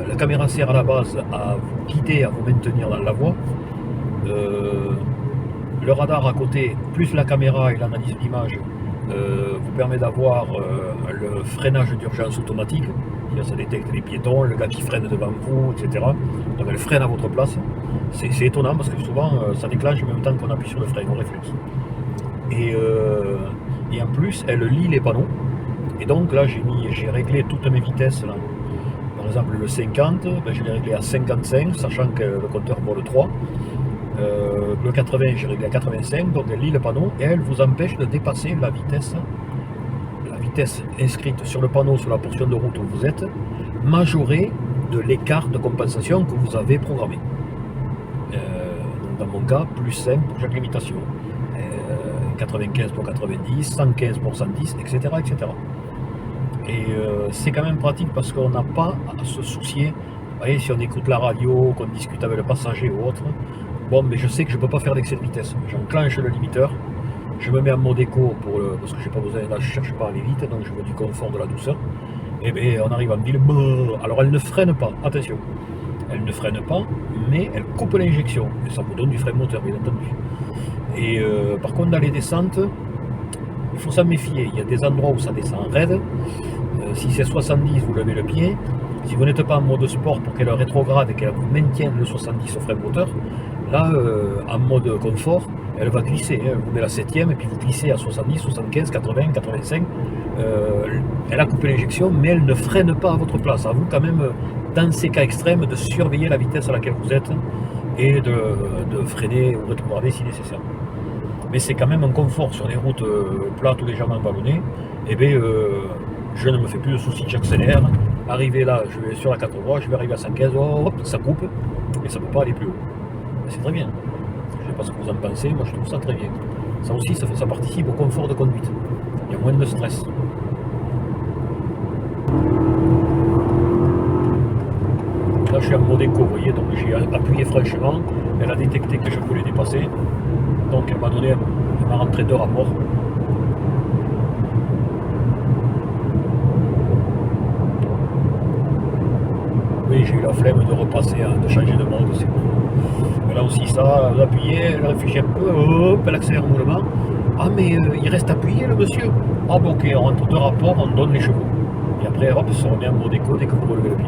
La caméra sert à la base à vous guider, à vous maintenir dans la voie. Le radar à côté, plus la caméra et l'analyse d'image, vous permet d'avoir le freinage d'urgence automatique. Ça détecte les piétons, le gars qui freine devant vous, etc. Donc elle freine à votre place. C'est étonnant parce que souvent ça déclenche en même temps qu'on appuie sur le frein au réflexe. Et en plus, elle lit les panneaux. Et donc là, j'ai réglé toutes mes vitesses. Là. Par exemple, le 50, ben, je l'ai réglé à 55, sachant que le compteur vole 3. Le 80, j'ai réglé à 85. Donc elle lit le panneau et elle vous empêche de dépasser la vitesse inscrite sur le panneau sur la portion de route où vous êtes, majorée de l'écart de compensation que vous avez programmé. Dans mon cas, plus 5 pour chaque limitation. 95 pour 90, 115 pour 110, etc. etc. Et c'est quand même pratique parce qu'on n'a pas à se soucier. Vous voyez, si on écoute la radio, qu'on discute avec le passager ou autre, bon, mais je sais que je ne peux pas faire d'excès de vitesse. J'enclenche le limiteur, je me mets en mode éco parce que j'ai pas besoin, là je cherche pas à aller vite, donc je veux du confort, de la douceur. Et bien on arrive en ville, alors elle ne freine pas, attention, elle ne freine pas, mais elle coupe l'injection, et ça vous donne du frein moteur, bien entendu. Et par contre, dans les descentes, il faut s'en méfier. Il y a des endroits où ça descend raide. Si c'est 70, vous levez le pied. Si vous n'êtes pas en mode sport pour qu'elle rétrograde et qu'elle vous maintienne le 70 au frein moteur, là, en mode confort, elle va glisser. Elle vous met la 7ème et puis vous glissez à 70, 75, 80, 85. Elle a coupé l'injection, mais elle ne freine pas à votre place. À vous, quand même, dans ces cas extrêmes, de surveiller la vitesse à laquelle vous êtes et de freiner ou rétrograder si nécessaire. Mais c'est quand même un confort sur les routes plates ou légèrement vallonnées. Et bien, je ne me fais plus de soucis, j'accélère. Arrivé là, je vais sur la 4 voies, je vais arriver à 115, hop, ça coupe, et ça ne peut pas aller plus haut. C'est très bien. Je ne sais pas ce que vous en pensez, moi je trouve ça très bien. Ça aussi, ça participe au confort de conduite. Il y a moins de stress. Là, je suis en mode éco, vous voyez, donc j'ai appuyé franchement, elle a détecté que je voulais dépasser. Donc elle m'a donné, elle m'a rentré 2 rapports. Oui, j'ai eu la flemme de repasser, de changer de mode, c'est bon. Elle a aussi ça, vous appuyez, elle réfléchit un peu, hop, elle accélère le mouvement. Ah mais il reste appuyé le monsieur. Ah bon ok, on rentre 2 rapports, on donne les chevaux. Et après hop, ça remet en mode éco dès que vous relevez le pied.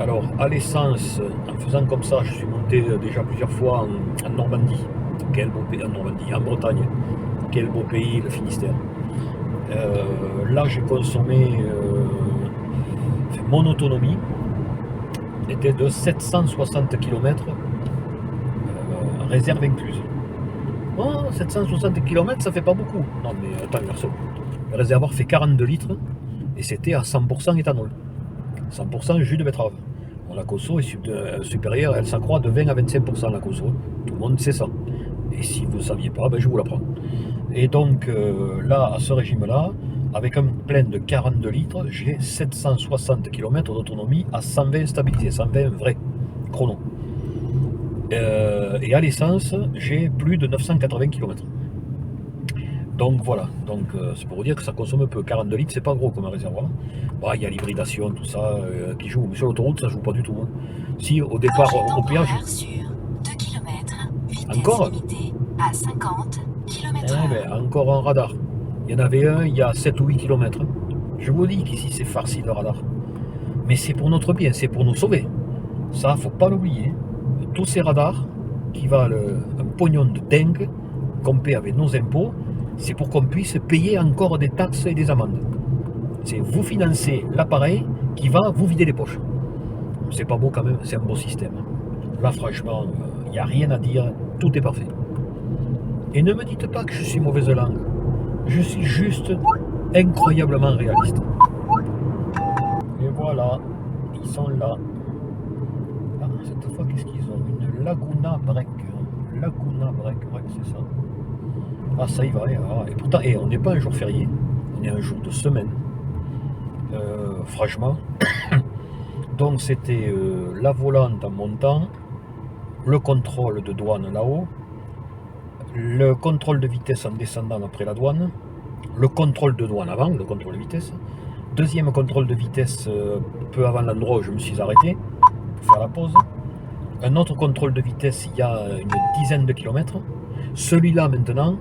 Alors, à l'essence, en faisant comme ça, je suis monté déjà plusieurs fois en Normandie. Quel beau pays, en Normandie, en Bretagne. Quel beau pays, le Finistère. Là, j'ai consommé, mon autonomie était de 760 km, réserve incluse. Oh, 760 km, ça fait pas beaucoup. Non, mais attends, garçon. Le réservoir fait 42 litres et c'était à 100% éthanol. 100% jus de betterave. La conso est supérieure, elle s'accroît de 20 à 25% la conso. Tout le monde sait ça. Et si vous ne saviez pas, ben je vous l'apprends. Et donc là, à ce régime-là, avec un plein de 42 litres, j'ai 760 km d'autonomie à 120 stabilisé, 120 vrai, chrono. Et à l'essence, j'ai plus de 980 km. Donc voilà, c'est pour vous dire que ça consomme peu. 42 litres, c'est pas gros comme un réservoir. Bah, il y a l'hybridation, tout ça qui joue, mais sur l'autoroute, ça joue pas du tout. Hein. Si au départ, au péage. Sur 2 km, vitesse encore limitée à 50 km/h. Ben, encore un radar. Il y en avait un il y a 7 ou 8 km. Je vous dis qu'ici c'est farci le radar. Mais c'est pour notre bien, c'est pour nous sauver. Ça, faut pas l'oublier. Tous ces radars qui valent un pognon de dingue, qu'on paie avec nos impôts, c'est pour qu'on puisse payer encore des taxes et des amendes. C'est vous financer l'appareil qui va vous vider les poches. C'est pas beau quand même, c'est un beau système. Là franchement, il n'y a rien à dire, tout est parfait. Et ne me dites pas que je suis mauvaise langue. Je suis juste incroyablement réaliste. Et voilà, ils sont là. Ah, cette fois, qu'est-ce qu'ils ont? Une Laguna Break. Laguna Break, ouais, c'est ça. Ah, ça y va. Et pourtant, on n'est pas un jour férié, on est un jour de semaine. Franchement. Donc, c'était la volante en montant, le contrôle de douane là-haut, le contrôle de vitesse en descendant après la douane, le contrôle de douane avant, le contrôle de vitesse, deuxième contrôle de vitesse peu avant l'endroit où je me suis arrêté pour faire la pause, un autre contrôle de vitesse il y a une dizaine de kilomètres, celui-là maintenant,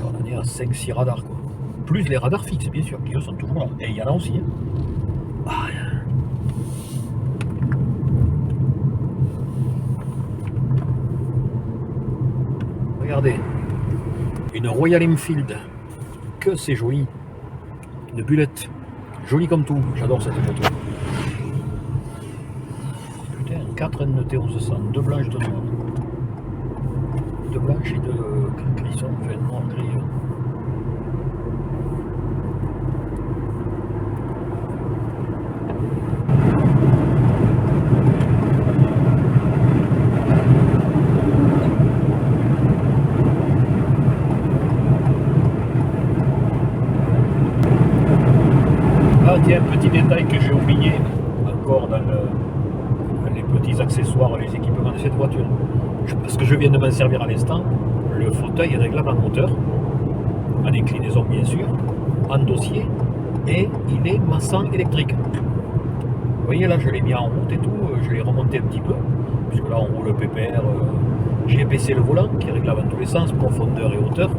on est à 5-6 radars quoi. Plus les radars fixes bien sûr, qui eux sont toujours là, et il y en a aussi. Hein. Ah, regardez, une Royal Enfield, que c'est joli, une Bullet, jolie comme tout, j'adore cette moto. Putain, 4 NT 1100, 2 blanches, 2 noires. 2 blanches et 2 crissons, enfin noir gris. Tiens, petit détail que j'ai oublié encore dans les petits accessoires, les équipements de cette voiture. Parce que je viens de m'en servir à l'instant, le fauteuil est réglable en hauteur, en inclinaison bien sûr, en dossier, et il est massant électrique. Vous voyez là, je l'ai mis en route et tout, je l'ai remonté un petit peu, puisque là on roule pépère. J'ai épaissé le volant qui est réglable dans tous les sens, profondeur et hauteur,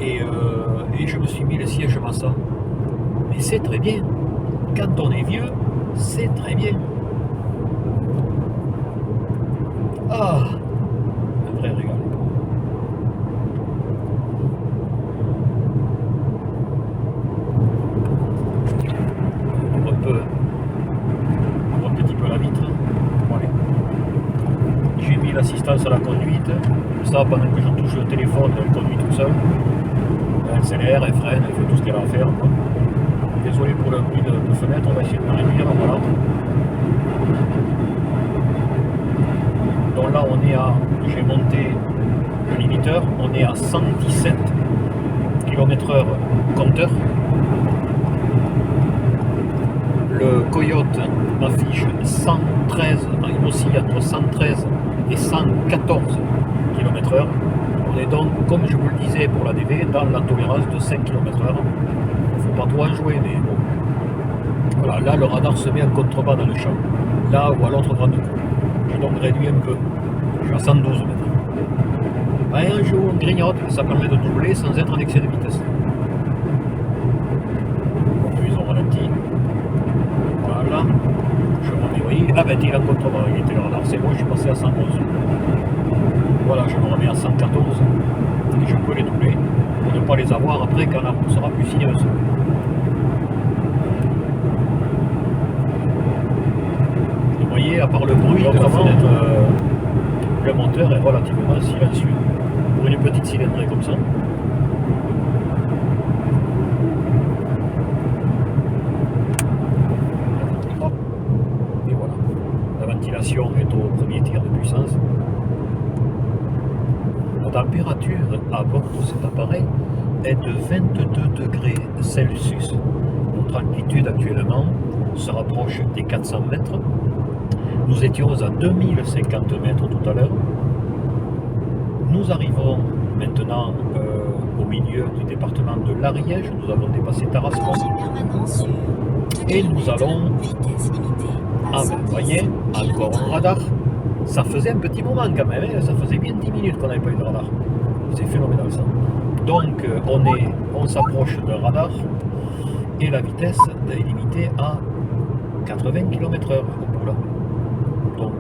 et je me suis mis le siège massant. Mais c'est très bien. Quand on est vieux, c'est très bien. Ah, un vrai régal. On ouvre un petit peu la vitre. Voilà. J'ai mis l'assistance à la conduite. Comme ça, pendant que je touche le téléphone, elle conduit tout seul. Elle accélère, elle freine, elle fait tout ce qu'elle a à faire. Quoi. Désolé pour le bruit de fenêtre, on va essayer de le réduire, voilà. Donc là on est à, j'ai monté le limiteur, on est à 117 km/h compteur. Le Coyote m'affiche 113, il oscille entre 113 et 114 km/h. On est donc, comme je vous le disais pour la DV, dans la tolérance de 5 km/h. Faut pas trop en jouer, mais bon. Voilà, là le radar se met en contrebas dans le champ. Là ou à l'autre grande coupe. J'ai donc réduit un peu. Je suis à 112 mètres. Un jour on grignote, ça permet de doubler sans être en excès de vitesse. Ils ont ralenti. Voilà. Je remets, oui. Ah ben il est en contrebas, il était le radar. C'est bon, je suis passé à 111. Voilà, je me remets à 114. Et je peux les doubler pour ne pas les avoir après quand la route sera plus sinueuse. Vous voyez, à part le bruit de la fenêtre, le moteur est relativement silencieux. Pour une petite cylindrée comme ça. Hop. Et voilà. La ventilation est au premier tir de puissance. La température à bord de cet appareil est de 22 degrés Celsius. Notre altitude actuellement se rapproche des 400 mètres. Nous étions à 2050 mètres tout à l'heure. Nous arrivons maintenant au milieu du département de l'Ariège. Nous allons dépasser Tarascon. Et nous allons... Ah ben vous voyez, encore un radar. Ça faisait un petit moment quand même, hein. Ça faisait bien 10 minutes qu'on n'avait pas eu de radar. C'est phénoménal ça. Donc on s'approche d'un radar et la vitesse est limitée à 80 km/h au bout là. Donc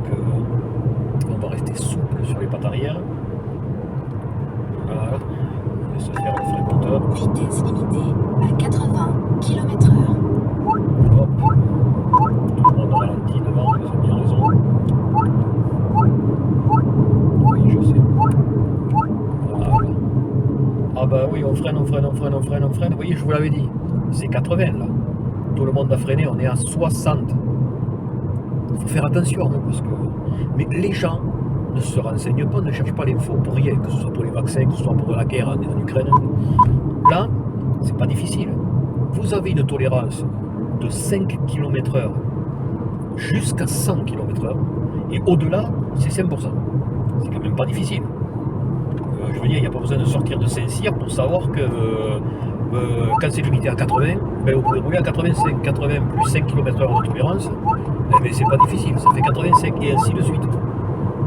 on va rester souple sur les pattes arrière. Voilà. On laisse faire le frein moteur. Vitesse limitée à 80 km/h. Hop. Tout le monde ralentit devant, ils ont bien raison. Oui, je sais. Voilà. Hop. bah oui, on freine. Vous voyez, je vous l'avais dit, c'est 80 là. Tout le monde a freiné, on est à 60. Il faut faire attention, hein, parce que... Mais les gens ne se renseignent pas, ne cherchent pas l'info pour rien, que ce soit pour les vaccins, que ce soit pour la guerre en Ukraine. Là, c'est pas difficile. Vous avez une tolérance de 5 km/h jusqu'à 100 km/h, et au-delà, c'est 5%. C'est quand même pas difficile. Je veux dire, il n'y a pas besoin de sortir de Saint-Cyr pour savoir que quand c'est limité à 80, ben vous pouvez rouler à 85. 80 plus 5 km/h de tolérance, eh ben c'est pas difficile, ça fait 85 et ainsi de suite.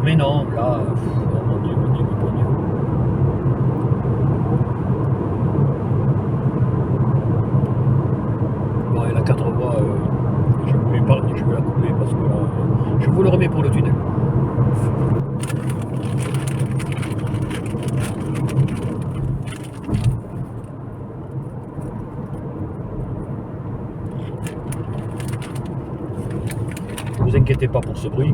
Mais non, là, oh mon Dieu. Bon, et la 4 voies, je vous l'épargne, je vais la couper parce que là, je vous le remets pour le tunnel. Ne vous inquiétez pas pour ce bruit.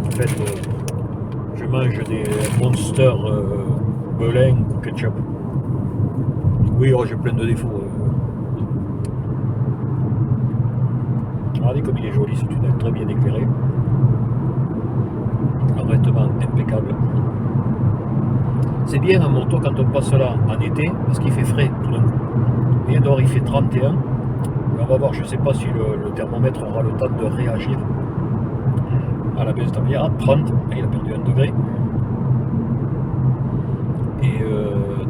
En fait, je mange des Monster Belin ou ketchup. Oui, oh, j'ai plein de défauts. Regardez comme il est joli ce tunnel, très bien éclairé. Arrêtement impeccable. C'est bien en moto quand on passe là en été, parce qu'il fait frais tout d'un coup. Et dehors il fait 31. On va voir, je ne sais pas si le thermomètre aura le temps de réagir à la baisse de température. 30, il a perdu 1 degré. Et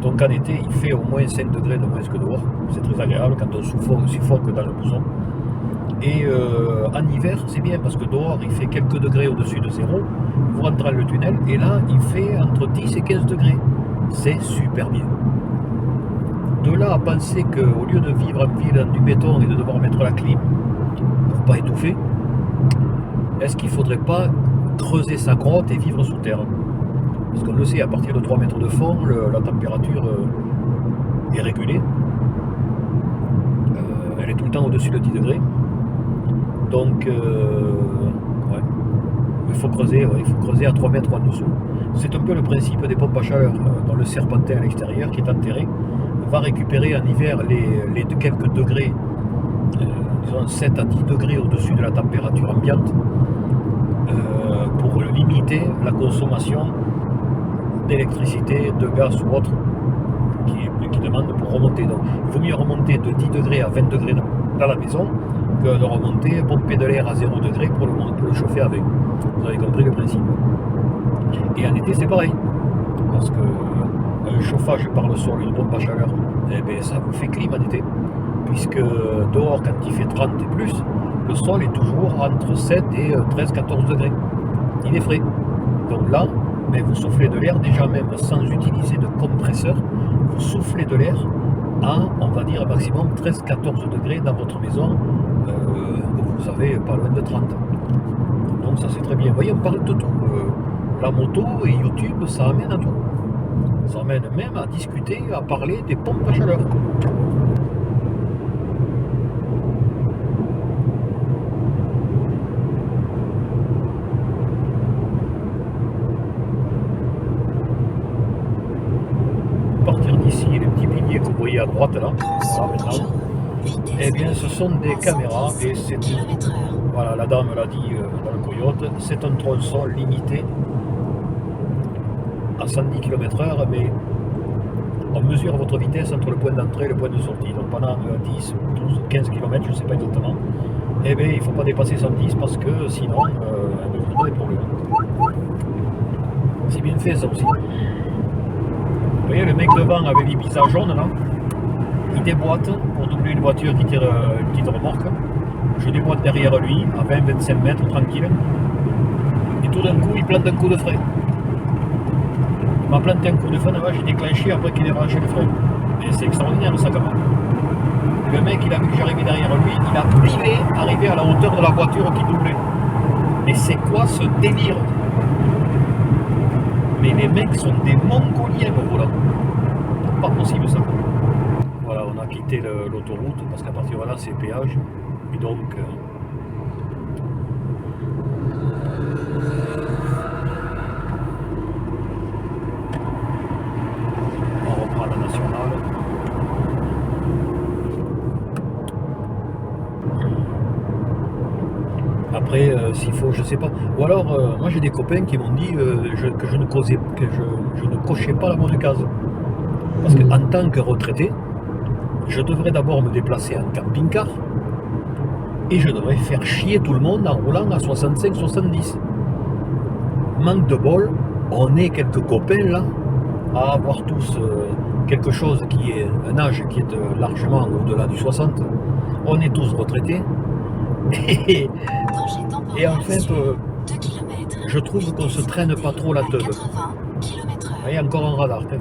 donc en été, il fait au moins 5 degrés de moins que dehors. C'est très agréable quand on suffoque dans le blouson. Et en hiver, c'est bien parce que dehors, il fait quelques degrés au-dessus de zéro. Vous rentrez dans le tunnel et là, il fait entre 10 et 15 degrés. C'est super bien. De là à penser qu'au lieu de vivre en ville dans du béton et de devoir mettre la clim pour pas étouffer, est-ce qu'il ne faudrait pas creuser sa grotte et vivre sous terre? Parce qu'on le sait, à partir de 3 mètres de fond, la température est régulée. Elle est tout le temps au-dessus de 10 degrés. Donc, ouais, il faut creuser à 3 mètres en dessous. C'est un peu le principe des pompes à chaleur, dans le serpentin à l'extérieur qui est enterré va récupérer en hiver les quelques degrés, disons 7 à 10 degrés au-dessus de la température ambiante, pour limiter la consommation d'électricité, de gaz ou autre qui demande pour remonter. Donc il vaut mieux remonter de 10 degrés à 20 degrés dans la maison que de remonter, pomper de l'air à 0 degré pour le chauffer avec. Vous avez compris le principe. Et en été c'est pareil, parce que un chauffage par le sol, une pompe à chaleur, eh bien, ça vous fait clim en été, puisque dehors quand il fait 30 et plus, le sol est toujours entre 7 et 13-14 degrés. Il est frais. Donc là, mais vous soufflez de l'air, déjà même sans utiliser de compresseur, vous soufflez de l'air à, on va dire, maximum 13-14 degrés dans votre maison, où vous avez pas loin de 30. Donc ça c'est très bien. Vous voyez, on parle de tout. La moto et YouTube, ça amène à tout. Ça amène même à discuter, à parler des pompes à chaleur. Partir d'ici, les petits piliers que vous voyez à droite là, maintenant, eh bien ce sont des caméras et c'est voilà, la dame l'a dit dans le Coyote, c'est un tronçon limité à 110 km/h, mais on mesure votre vitesse entre le point d'entrée et le point de sortie. Donc pendant 10, 12, 15 km, je ne sais pas exactement, eh bien il ne faut pas dépasser 110 parce que sinon vous aurez des problèmes. C'est bien fait ça aussi. Vous voyez, le mec devant avait l'Ibiza jaune là, il déboîte pour doubler une voiture qui tire une petite remorque. Je déboîte derrière lui à 20-25 mètres tranquille, et tout d'un coup il plante un coup de frein. Il m'a planté un coup de frein, j'ai déclenché après qu'il ait branché le frein. Et c'est extraordinaire ça quand même. Le mec il a vu que j'arrivais derrière lui, il a pilé arrivé à la hauteur de la voiture qui doublait. Mais c'est quoi ce délire? Mais les mecs sont des mongoliens au volant. Pas possible ça. Voilà, on a quitté l'autoroute parce qu'à partir de là c'est péage. Et donc s'il faut, je sais pas. Ou alors, moi j'ai des copains qui m'ont dit que je ne cochais pas la bonne case. Parce qu'en tant que retraité, je devrais d'abord me déplacer en camping-car et je devrais faire chier tout le monde en roulant à 65-70. Manque de bol, on est quelques copains là à avoir tous quelque chose qui est un âge qui est largement au-delà du 60. On est tous retraités. Et Danger temporaire en fait, sur 2 km. je trouve qu'on se traîne pas trop la teub. 80 km/h. Il y a encore un radar. Hein.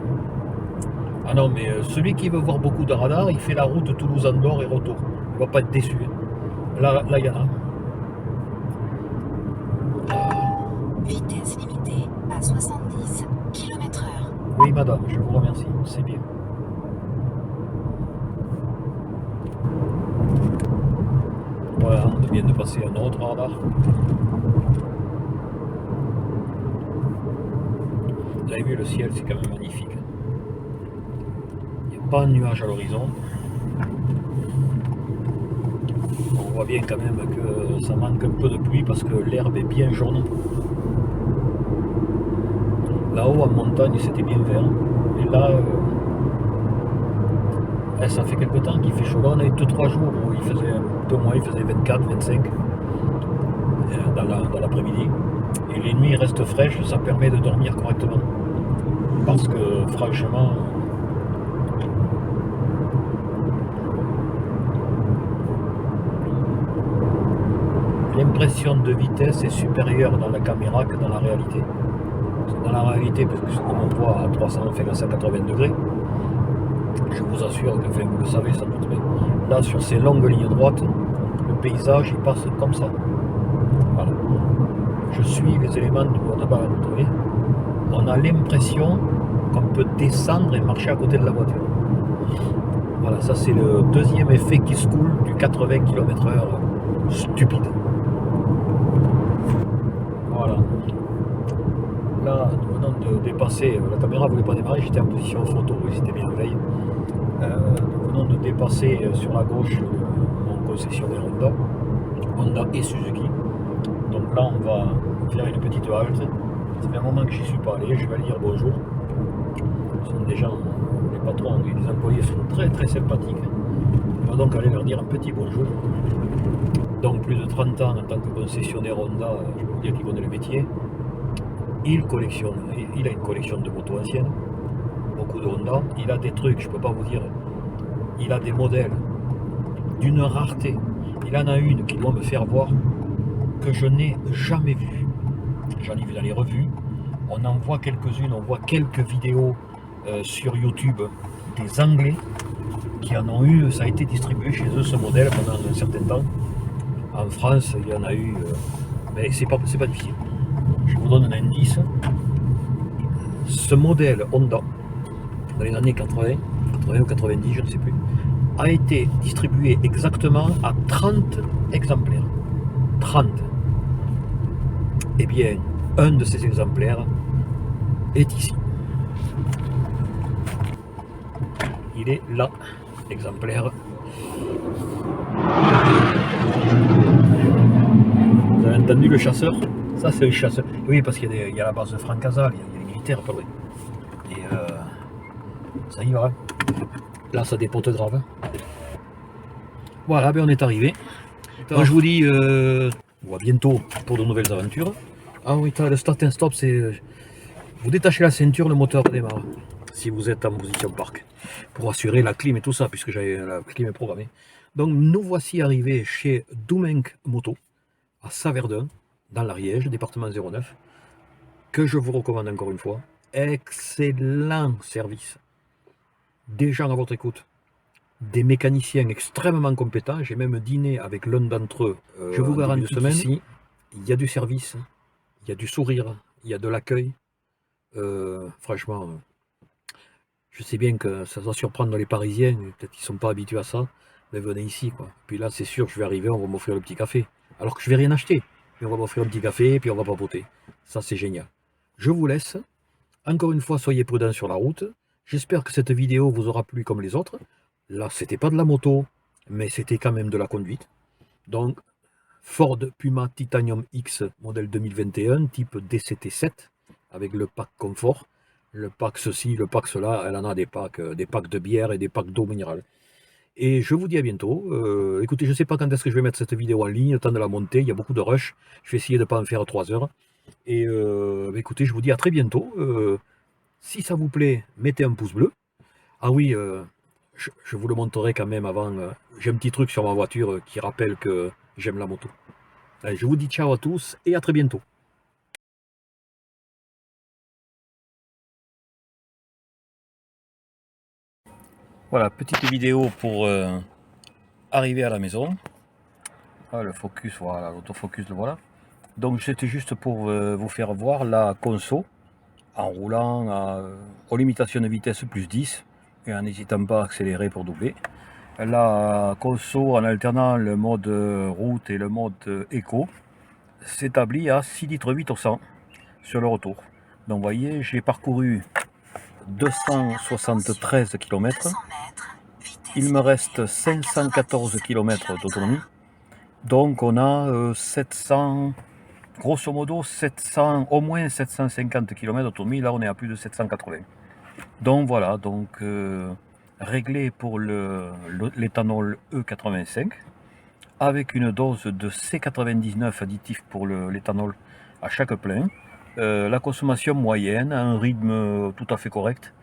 Ah non, mais celui qui veut voir beaucoup de radars, il fait la route Toulouse-Andorre et retour. Il va pas être déçu. Hein. Là, il y en a. Vitesse limitée à 70 km/h. Oui, madame, je vous remercie. C'est bien. Voilà, on vient de passer un autre radar. Vous avez vu, le ciel, c'est quand même magnifique. Il n'y a pas un nuage à l'horizon. On voit bien quand même que ça manque un peu de pluie parce que l'herbe est bien jaune. Là-haut en montagne c'était bien vert. Et là, ça fait quelque temps qu'il fait chaud. Là on a eu 2-3 jours où il faisait un peu moins, il faisait 24, 25 dans l'après-midi. Et les nuits restent fraîches, ça permet de dormir correctement. Parce que franchement, l'impression de vitesse est supérieure dans la caméra que dans la réalité. Dans la réalité, parce que comme on voit à 300, enfin à 180 degrés, je vous assure que, enfin, vous le savez sans doute, mais là sur ces longues lignes droites, le paysage il passe comme ça. Voilà. Je suis les éléments du bord de barre, vous voyez. On a l'impression qu'on peut descendre et marcher à côté de la voiture. Voilà, ça c'est le deuxième effet qui se coule du 80 km/h stupide. Voilà. Là, nous venons de dépasser, la caméra ne voulait pas démarrer, j'étais en position photo, c'était bien la veille. Nous venons de dépasser sur la gauche mon concessionnaire Honda et Suzuki. Donc là, on va faire une petite halte. Ça fait un moment que j'y suis pas allé, je vais aller dire bonjour. Ce sont des gens, les patrons et les employés sont très très sympathiques. On va donc aller leur dire un petit bonjour. Donc plus de 30 ans en tant que concessionnaire Honda, je peux vous dire qu'il connaît le métier. Il a une collection de motos anciennes, beaucoup de Honda. Il a des trucs, je peux pas vous dire, il a des modèles d'une rareté. Il en a une qui doit me faire voir que je n'ai jamais vue. J'en ai vu dans les revues, on en voit quelques-unes, on voit quelques vidéos sur YouTube des Anglais qui en ont eu, ça a été distribué chez eux ce modèle pendant un certain temps. En France, il y en a eu, mais c'est pas difficile. Je vous donne un indice. Ce modèle Honda, dans les années 80 ou 90, je ne sais plus, a été distribué exactement à 30 exemplaires. 30. Eh bien, un de ces exemplaires est ici. Il est là, l'exemplaire. Vous avez entendu le chasseur? Ça c'est le chasseur. Oui, parce qu'il y a la base de Francazal, il y a les militaires pas loin. Et ça y va. Là ça dépote grave. Voilà, ben on est arrivé. Moi je vous dis à bientôt pour de nouvelles aventures. Ah oui, le start and stop, c'est vous détachez la ceinture, le moteur démarre. Si vous êtes en position parc. Pour assurer la clim et tout ça, puisque la clim est programmée. Donc nous voici arrivés chez Doumenc Moto, à Saverdun, dans l'Ariège, département 09, que je vous recommande encore une fois. Excellent service. Des gens à votre écoute, des mécaniciens extrêmement compétents. J'ai même dîné avec l'un d'entre eux. Je vous garantis qu'ici, il y a du service, il y a du sourire, il y a de l'accueil. Franchement, je sais bien que ça doit surprendre les Parisiens, peut-être qu'ils ne sont pas habitués à ça, mais venez ici, quoi. Puis là, c'est sûr, je vais arriver, on va m'offrir le petit café. Alors que je ne vais rien acheter. Mais on va m'offrir un petit café et puis on va papoter. Ça, c'est génial. Je vous laisse. Encore une fois, soyez prudents sur la route. J'espère que cette vidéo vous aura plu comme les autres. Là, c'était pas de la moto, mais c'était quand même de la conduite. Donc, Ford Puma Titanium X modèle 2021 type DCT7 avec le pack confort, le pack ceci, le pack cela. Elle en a des packs de bière et des packs d'eau minérale. Et je vous dis à bientôt. Écoutez, je ne sais pas quand est-ce que je vais mettre cette vidéo en ligne, le temps de la monter, il y a beaucoup de rush. Je vais essayer de ne pas en faire 3 heures. Et écoutez, je vous dis à très bientôt. Si ça vous plaît, mettez un pouce bleu. Ah oui, je vous le montrerai quand même avant. J'ai un petit truc sur ma voiture qui rappelle que j'aime la moto. Allez, je vous dis ciao à tous et à très bientôt. Voilà, petite vidéo pour arriver à la maison. Ah, le focus, voilà, l'autofocus, le voilà. Donc c'était juste pour vous faire voir la conso en roulant aux limitations de vitesse plus 10 et en n'hésitant pas à accélérer pour doubler. La conso en alternant le mode route et le mode éco s'établit à 6 litres 8 au 100 sur le retour. Donc vous voyez, j'ai parcouru 273 km. Il me reste 514 km d'autonomie. Donc on a 700, grosso modo 700, au moins 750 km d'autonomie. Là on est à plus de 780. Donc voilà, donc réglé pour l'éthanol E85 avec une dose de C99 additif pour l'éthanol à chaque plein. La consommation moyenne à un rythme tout à fait correct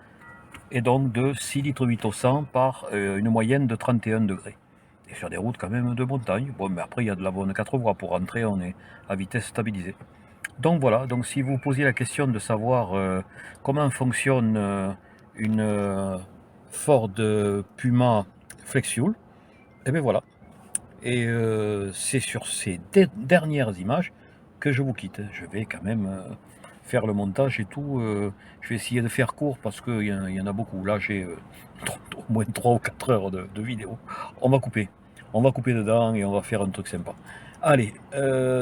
est donc de 6 litres 8 au 100 par une moyenne de 31 degrés. Et sur des routes quand même de montagne. Bon, mais après il y a de la bonne 4 voies pour rentrer, on est à vitesse stabilisée. Donc voilà, donc si vous posiez la question de savoir comment fonctionne une Ford Puma Flexfuel, et bien voilà. Et c'est sur ces dernières images que je vous quitte. Je vais quand même faire le montage et tout. Je vais essayer de faire court parce qu'il y en a beaucoup. Là, j'ai au moins 3 ou 4 heures de vidéo. On va couper. On va couper dedans et on va faire un truc sympa. Allez,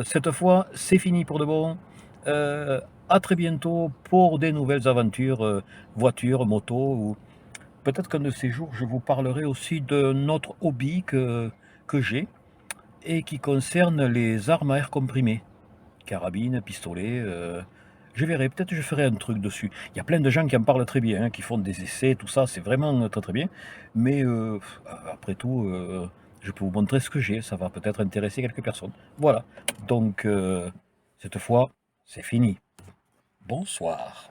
cette fois, c'est fini pour de bon. À très bientôt pour des nouvelles aventures, voitures, motos. Ou peut-être qu'un de ces jours, je vous parlerai aussi de notre hobby que j'ai et qui concerne les armes à air comprimé, carabine, pistolet. Je verrai, peut-être je ferai un truc dessus. Il y a plein de gens qui en parlent très bien, hein, qui font des essais, tout ça, c'est vraiment très très bien. Mais après tout, je peux vous montrer ce que j'ai, ça va peut-être intéresser quelques personnes. Voilà, donc cette fois, c'est fini. Bonsoir.